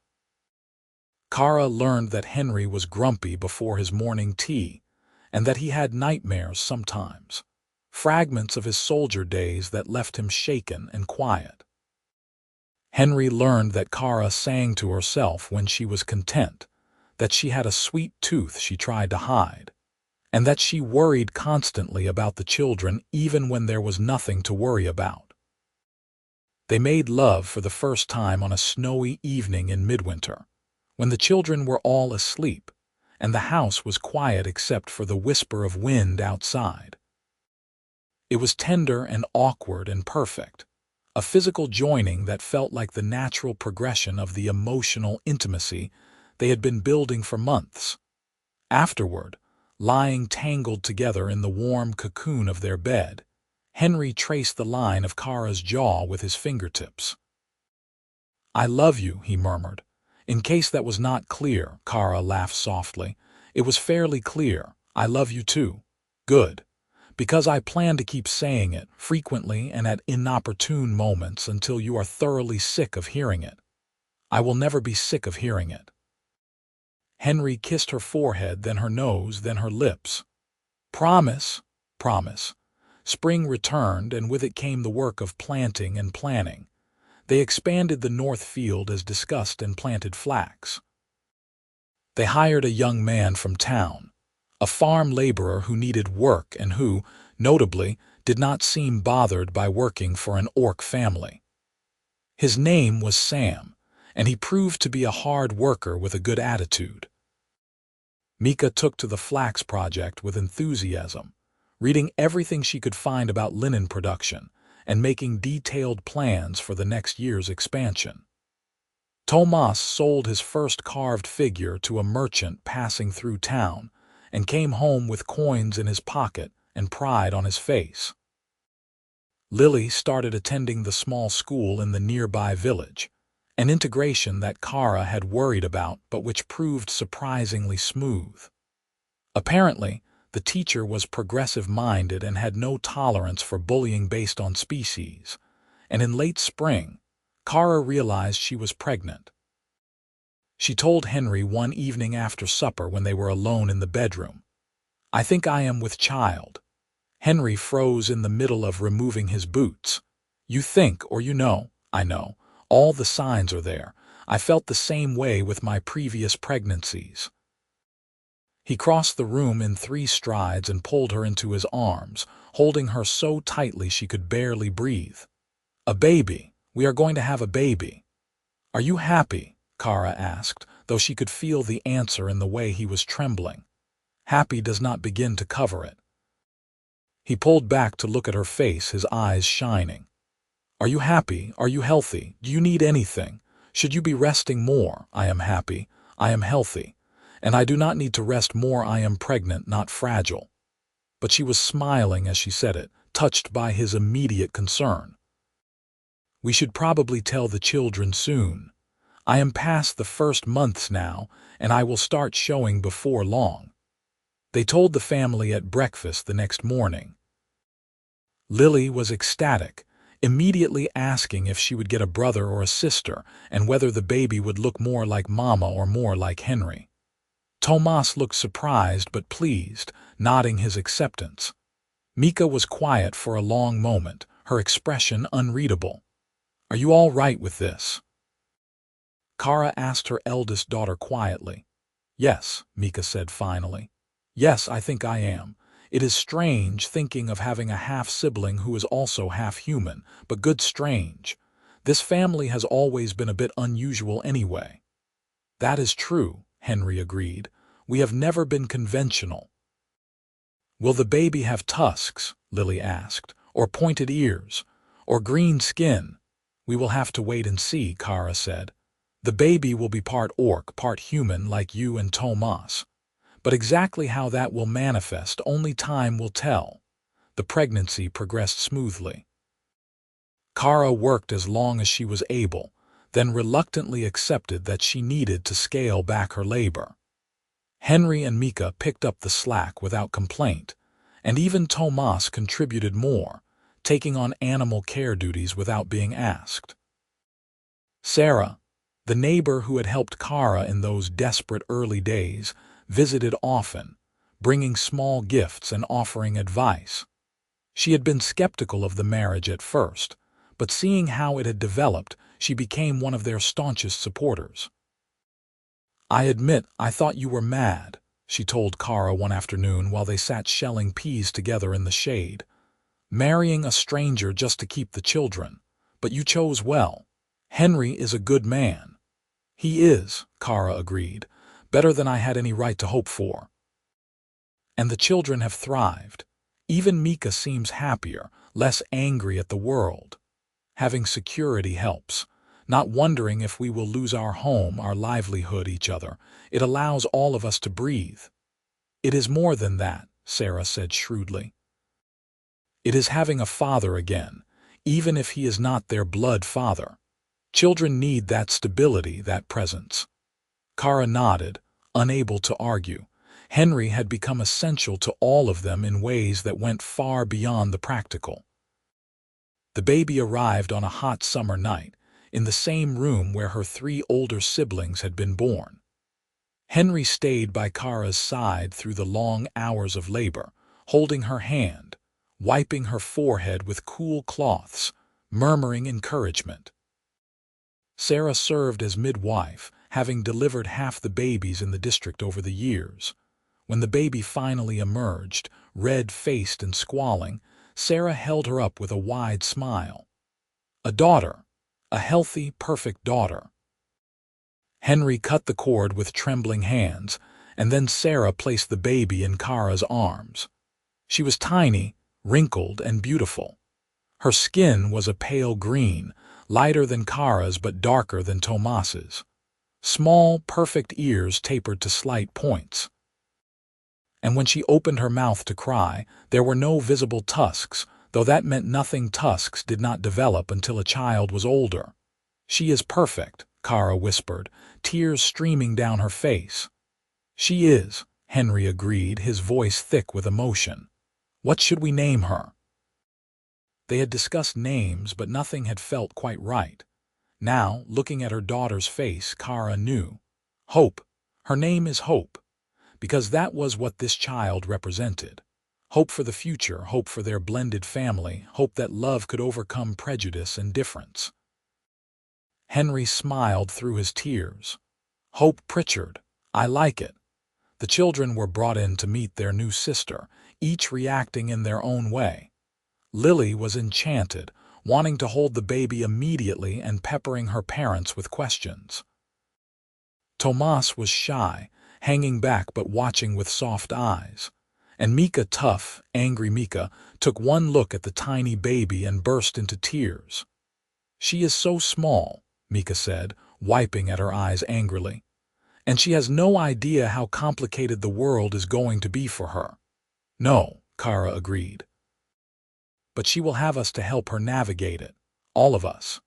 Kara learned that Henry was grumpy before his morning tea, and that he had nightmares sometimes, fragments of his soldier days that left him shaken and quiet. Henry learned that Kara sang to herself when she was content, that she had a sweet tooth she tried to hide, and that she worried constantly about the children even when there was nothing to worry about. They made love for the first time on a snowy evening in midwinter, when the children were all asleep, and the house was quiet except for the whisper of wind outside. It was tender and awkward and perfect, a physical joining that felt like the natural progression of the emotional intimacy they had been building for months. Afterward, lying tangled together in the warm cocoon of their bed, Henry traced the line of Kara's jaw with his fingertips. "I love you," he murmured. "In case that was not clear," Kara laughed softly. "It was fairly clear. I love you too." "Good. Because I plan to keep saying it, frequently and at inopportune moments until you are thoroughly sick of hearing it." "I will never be sick of hearing it." Henry kissed her forehead, then her nose, then her lips. "Promise, promise." Spring returned, and with it came the work of planting and planning. They expanded the north field as discussed and planted flax. They hired a young man from town, a farm laborer who needed work and who, notably, did not seem bothered by working for an orc family. His name was Sam, and he proved to be a hard worker with a good attitude. Mika took to the flax project with enthusiasm, reading everything she could find about linen production and making detailed plans for the next year's expansion. Tomas sold his first carved figure to a merchant passing through town and came home with coins in his pocket and pride on his face. Lily started attending the small school in the nearby village, an integration that Kara had worried about but which proved surprisingly smooth. Apparently, the teacher was progressive-minded and had no tolerance for bullying based on species, and in late spring, Kara realized she was pregnant. She told Henry one evening after supper when they were alone in the bedroom, "I think I am with child." Henry froze in the middle of removing his boots. "You think or you know?" "I know. All the signs are there. I felt the same way with my previous pregnancies." He crossed the room in 3 strides and pulled her into his arms, holding her so tightly she could barely breathe. "A baby. We are going to have a baby." "Are you happy?" Kara asked, though she could feel the answer in the way he was trembling. Happy does not begin to cover it. He pulled back to look at her face, his eyes shining. "Are you happy? Are you healthy? Do you need anything? Should you be resting more?" "I am happy. I am healthy. And I do not need to rest more. I am pregnant, not fragile." But she was smiling as she said it, touched by his immediate concern. "We should probably tell the children soon. I am past the first months now, and I will start showing before long." They told the family at breakfast the next morning. Lily was ecstatic, immediately asking if she would get a brother or a sister and whether the baby would look more like Mama or more like Henry. Tomas looked surprised but pleased, nodding his acceptance. Mika was quiet for a long moment, her expression unreadable. "Are you all right with this?" Kara asked her eldest daughter quietly. "Yes," Mika said finally. "Yes, I think I am. It is strange thinking of having a half-sibling who is also half-human, but good strange. This family has always been a bit unusual anyway." "That is true," Henry agreed. "We have never been conventional." "Will the baby have tusks?" Lily asked. "Or pointed ears? Or green skin?" "We will have to wait and see," Kara said. "The baby will be part orc, part human like you and Tomas. But exactly how that will manifest, only time will tell." The pregnancy progressed smoothly. Kara worked as long as she was able, then reluctantly accepted that she needed to scale back her labor. Henry and Mika picked up the slack without complaint, and even Tomas contributed more, taking on animal care duties without being asked. Sarah, the neighbor who had helped Kara in those desperate early days, visited often, bringing small gifts and offering advice. She had been skeptical of the marriage at first, but seeing how it had developed, she became one of their staunchest supporters. "I admit I thought you were mad," she told Kara one afternoon while they sat shelling peas together in the shade. "Marrying a stranger just to keep the children. But you chose well. Henry is a good man." "He is," Kara agreed. "Better than I had any right to hope for." "And the children have thrived. Even Mika seems happier, less angry at the world. Having security helps. Not wondering if we will lose our home, our livelihood, each other. It allows all of us to breathe." "It is more than that," Sarah said shrewdly. "It is having a father again, even if he is not their blood father. Children need that stability, that presence." Kara nodded, unable to argue. Henry had become essential to all of them in ways that went far beyond the practical. The baby arrived on a hot summer night, in the same room where her 3 older siblings had been born. Henry stayed by Kara's side through the long hours of labor, holding her hand, wiping her forehead with cool cloths, murmuring encouragement. Sarah served as midwife, having delivered half the babies in the district over the years. When the baby finally emerged, red-faced and squalling, Sarah held her up with a wide smile. A daughter, a healthy, perfect daughter. Henry cut the cord with trembling hands, and then Sarah placed the baby in Kara's arms. She was tiny, wrinkled, and beautiful. Her skin was a pale green, lighter than Kara's but darker than Tomas's. Small, perfect ears tapered to slight points. And when she opened her mouth to cry, there were no visible tusks, though that meant nothing. Tusks did not develop until a child was older. "She is perfect," Kara whispered, tears streaming down her face. "She is," Henry agreed, his voice thick with emotion. "What should we name her?" They had discussed names, but nothing had felt quite right. Now, looking at her daughter's face, Kara knew. Hope. Her name is Hope. Because that was what this child represented. Hope for the future, hope for their blended family, hope that love could overcome prejudice and difference. Henry smiled through his tears. "Hope Pritchard. I like it." The children were brought in to meet their new sister, each reacting in their own way. Lily was enchanted, wanting to hold the baby immediately and peppering her parents with questions. Tomas was shy, hanging back but watching with soft eyes. And Mika, tough, angry Mika, took one look at the tiny baby and burst into tears. "She is so small," Mika said, wiping at her eyes angrily. "And she has no idea how complicated the world is going to be for her." "No," Kara agreed. "But she will have us to help her navigate it. All of us."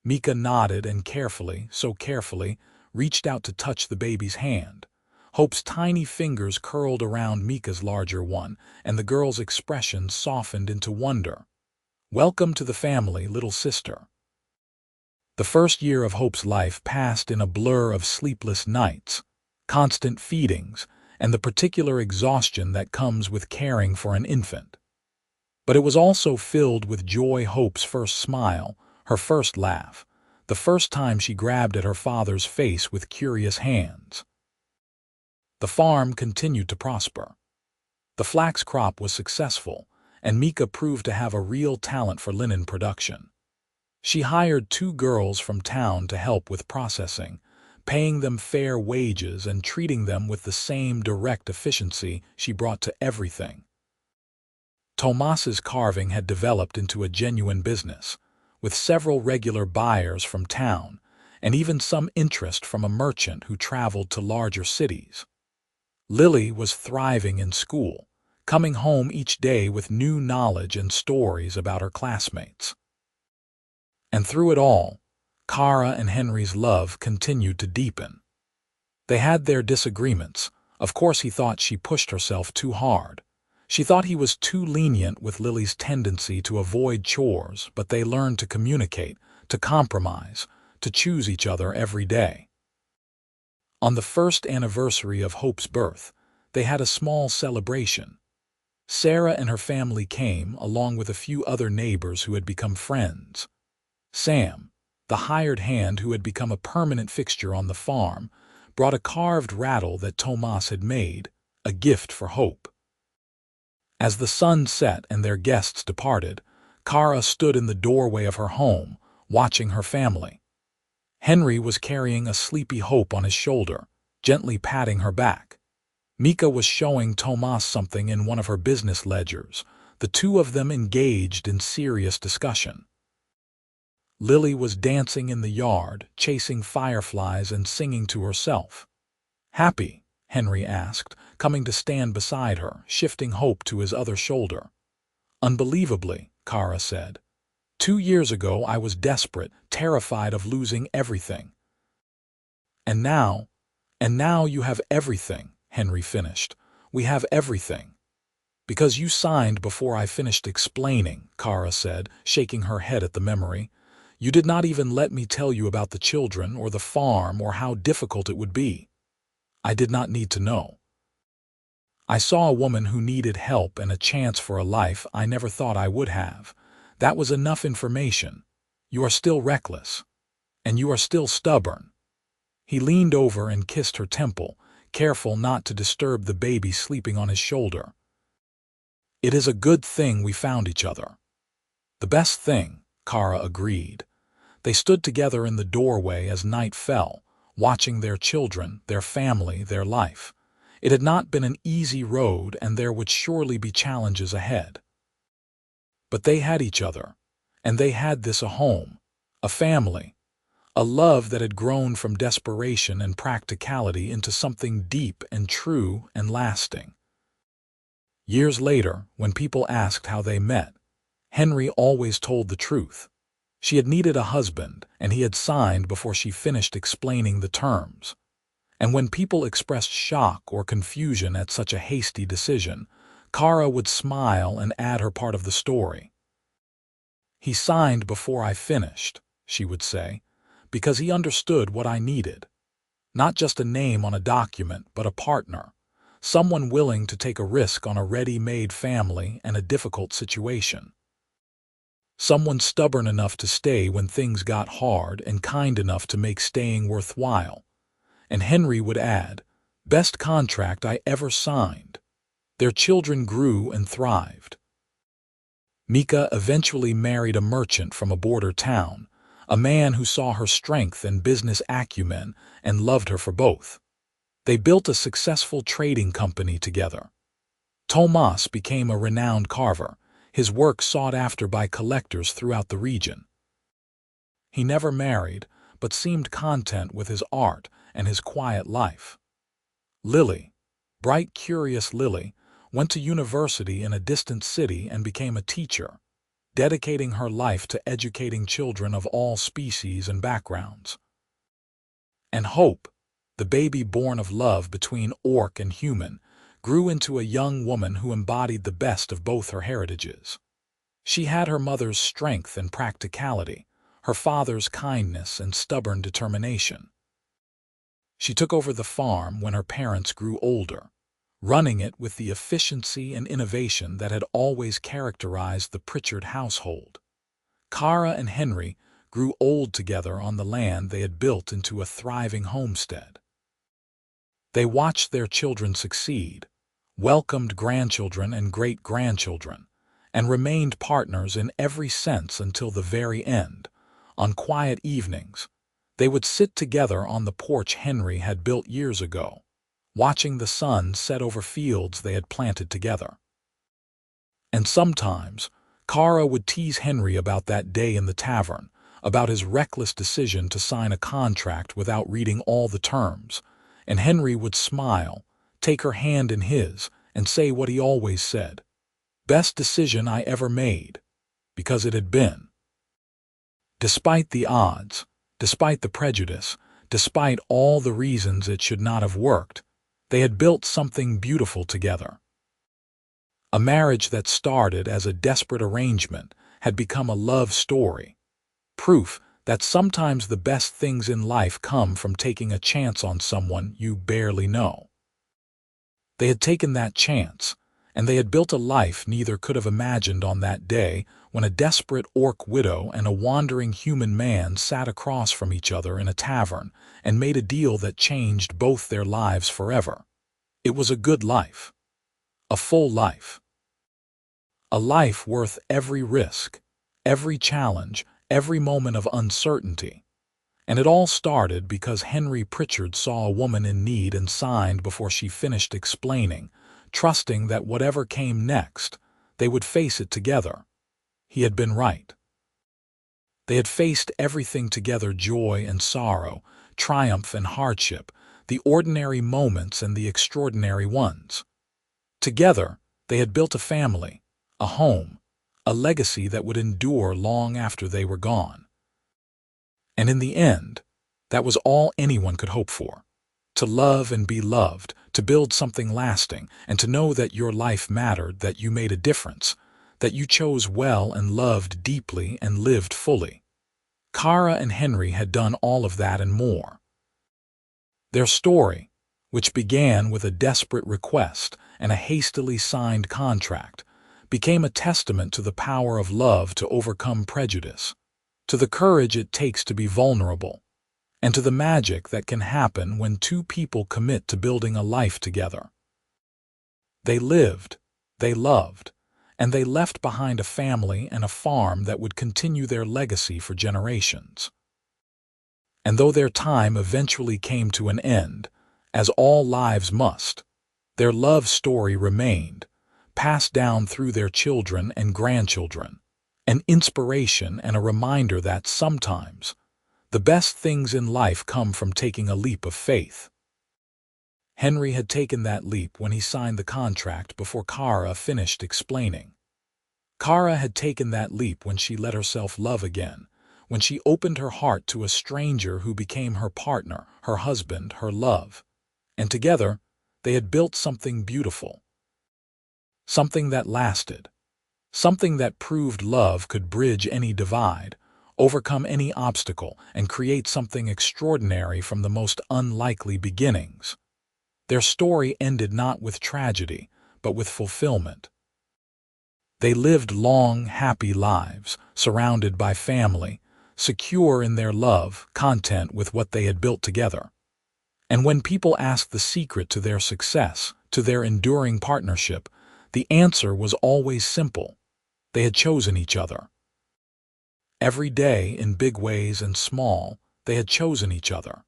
Mika nodded and carefully, so carefully, reached out to touch the baby's hand. Hope's tiny fingers curled around Mika's larger one, and the girl's expression softened into wonder. "Welcome to the family, little sister." The first year of Hope's life passed in a blur of sleepless nights, constant feedings, and the particular exhaustion that comes with caring for an infant. But it was also filled with joy. Hope's first smile, her first laugh, the first time she grabbed at her father's face with curious hands. The farm continued to prosper. The flax crop was successful, and Mika proved to have a real talent for linen production. She hired 2 girls from town to help with processing, paying them fair wages and treating them with the same direct efficiency she brought to everything. Tomas's carving had developed into a genuine business, with several regular buyers from town, and even some interest from a merchant who traveled to larger cities. Lily was thriving in school, coming home each day with new knowledge and stories about her classmates. And through it all, Kara and Henry's love continued to deepen. They had their disagreements. Of course, he thought she pushed herself too hard. She thought he was too lenient with Lily's tendency to avoid chores, but they learned to communicate, to compromise, to choose each other every day. On the first anniversary of Hope's birth, they had a small celebration. Sarah and her family came, along with a few other neighbors who had become friends. Sam, the hired hand who had become a permanent fixture on the farm, brought a carved rattle that Tomas had made, a gift for Hope. As the sun set and their guests departed, Kara stood in the doorway of her home, watching her family. Henry was carrying a sleepy Hope on his shoulder, gently patting her back. Mika was showing Tomas something in one of her business ledgers, the 2 of them engaged in serious discussion. Lily was dancing in the yard, chasing fireflies and singing to herself. "Happy?" Henry asked, coming to stand beside her, shifting Hope to his other shoulder. "Unbelievably," Kara said. 2 years ago I was desperate, terrified of losing everything. And now you have everything," Henry finished. "We have everything." "Because you signed before I finished explaining," Kara said, shaking her head at the memory. "You did not even let me tell you about the children or the farm or how difficult it would be. I did not need to know. I saw a woman who needed help and a chance for a life I never thought I would have. That was enough information. You are still reckless. And you are still stubborn." He leaned over and kissed her temple, careful not to disturb the baby sleeping on his shoulder. "It is a good thing we found each other." "The best thing," Kara agreed. They stood together in the doorway as night fell, watching their children, their family, their life. It had not been an easy road, and there would surely be challenges ahead. But they had each other, and they had this: a home, a family, a love that had grown from desperation and practicality into something deep and true and lasting. Years later, when people asked how they met, Henry always told the truth. She had needed a husband, and he had signed before she finished explaining the terms. And when people expressed shock or confusion at such a hasty decision, Kara would smile and add her part of the story. "He signed before I finished," she would say, "because he understood what I needed. Not just a name on a document, but a partner, someone willing to take a risk on a ready-made family and a difficult situation. Someone stubborn enough to stay when things got hard and kind enough to make staying worthwhile." And Henry would add, "Best contract I ever signed." Their children grew and thrived. Mika eventually married a merchant from a border town, a man who saw her strength and business acumen and loved her for both. They built a successful trading company together. Tomas became a renowned carver, his work sought after by collectors throughout the region. He never married, but seemed content with his art and his quiet life. Lily, bright, curious Lily, went to university in a distant city and became a teacher. dedicating her life to educating children of all species and backgrounds. And Hope, the baby born of love between orc and human, grew into a young woman who embodied the best of both her heritages. She had her mother's strength and practicality, her father's kindness and stubborn determination. She took over the farm when her parents grew older, running it with the efficiency and innovation that had always characterized the Pritchard household. Kara and Henry grew old together on the land they had built into a thriving homestead. They watched their children succeed, welcomed grandchildren and great-grandchildren, and remained partners in every sense until the very end. On quiet evenings, they would sit together on the porch Henry had built years ago, watching the sun set over fields they had planted together. And sometimes, Kara would tease Henry about that day in the tavern, about his reckless decision to sign a contract without reading all the terms, and Henry would smile, take her hand in his, and say what he always said: "Best decision I ever made," because it had been. Despite the odds, despite the prejudice, despite all the reasons it should not have worked, they had built something beautiful together. A marriage that started as a desperate arrangement had become a love story, proof that sometimes the best things in life come from taking a chance on someone you barely know. They had taken that chance, and they had built a life neither could have imagined on that day when a desperate orc widow and a wandering human man sat across from each other in a tavern and made a deal that changed both their lives forever. It was a good life. A full life. A life worth every risk, every challenge, every moment of uncertainty. And it all started because Henry Pritchard saw a woman in need and signed before she finished explaining, trusting that whatever came next, they would face it together. He had been right. They had faced everything together: joy and sorrow, triumph and hardship, the ordinary moments and the extraordinary ones. Together, they had built a family, a home, a legacy that would endure long after they were gone. And in the end, that was all anyone could hope for. To love and be loved, to build something lasting, and to know that your life mattered, that you made a difference, that you chose well and loved deeply and lived fully. Kara and Henry had done all of that and more. Their story, which began with a desperate request and a hastily signed contract, became a testament to the power of love to overcome prejudice, to the courage it takes to be vulnerable, and to the magic that can happen when two people commit to building a life together. They lived, they loved, and they left behind a family and a farm that would continue their legacy for generations. And though their time eventually came to an end, as all lives must, their love story remained, passed down through their children and grandchildren, an inspiration and a reminder that sometimes the best things in life come from taking a leap of faith. Henry had taken that leap when he signed the contract before Kara finished explaining. Kara had taken that leap when she let herself love again, when she opened her heart to a stranger who became her partner, her husband, her love. And together, they had built something beautiful. Something that lasted. Something that proved love could bridge any divide, overcome any obstacle, and create something extraordinary from the most unlikely beginnings. Their story ended not with tragedy, but with fulfillment. They lived long, happy lives, surrounded by family, secure in their love, content with what they had built together. And when people asked the secret to their success, to their enduring partnership, the answer was always simple. They had chosen each other. Every day, in big ways and small, they had chosen each other.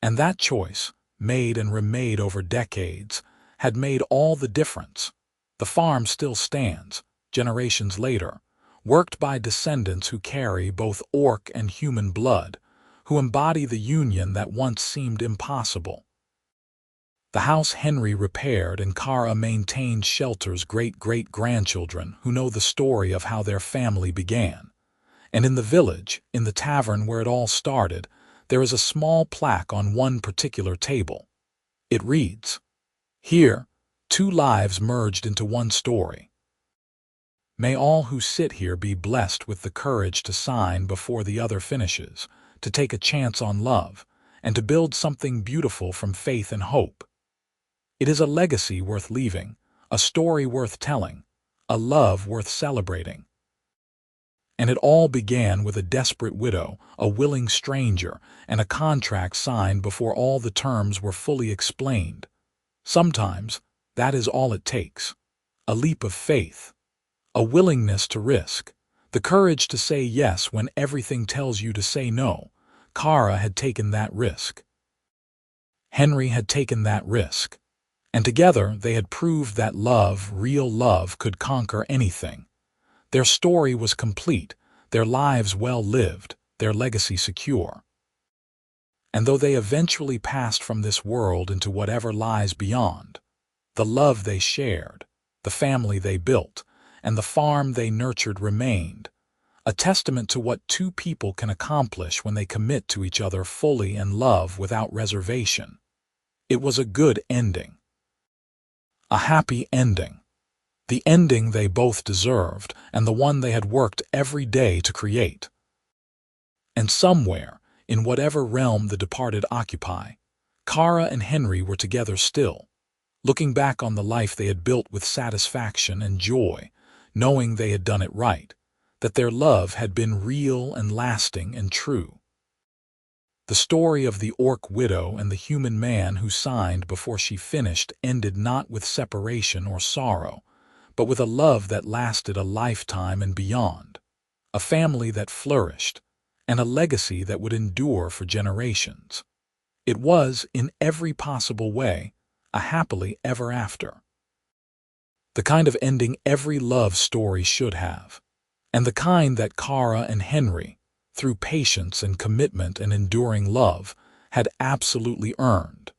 And that choice, made and remade over decades, had made all the difference. The farm still stands, generations later, worked by descendants who carry both orc and human blood, who embody the union that once seemed impossible. The house Henry repaired and Kara maintained shelters great-great-grandchildren who know the story of how their family began. And in the village, in the tavern where it all started, there is a small plaque on one particular table. It reads, "Here, two lives merged into one story. May all who sit here be blessed with the courage to sign before the other finishes, to take a chance on love, and to build something beautiful from faith and hope. It is a legacy worth leaving, a story worth telling, a love worth celebrating." And it all began with a desperate widow, a willing stranger, and a contract signed before all the terms were fully explained. Sometimes that is all it takes. A leap of faith, a willingness to risk, the courage to say yes when everything tells you to say no. Kara had taken that risk. Henry had taken that risk. And together they had proved that love, real love, could conquer anything. Their story was complete, their lives well lived, their legacy secure. And though they eventually passed from this world into whatever lies beyond, the love they shared, the family they built, and the farm they nurtured remained, a testament to what two people can accomplish when they commit to each other fully and love without reservation. It was a good ending. A happy ending. The ending they both deserved, and the one they had worked every day to create. And somewhere, in whatever realm the departed occupy, Kara and Henry were together still, looking back on the life they had built with satisfaction and joy, knowing they had done it right, that their love had been real and lasting and true. The story of the orc widow and the human man who signed before she finished ended not with separation or sorrow, but with a love that lasted a lifetime and beyond, a family that flourished, and a legacy that would endure for generations. It was, in every possible way, a happily ever after. The kind of ending every love story should have, and the kind that Kara and Henry, through patience and commitment and enduring love, had absolutely earned.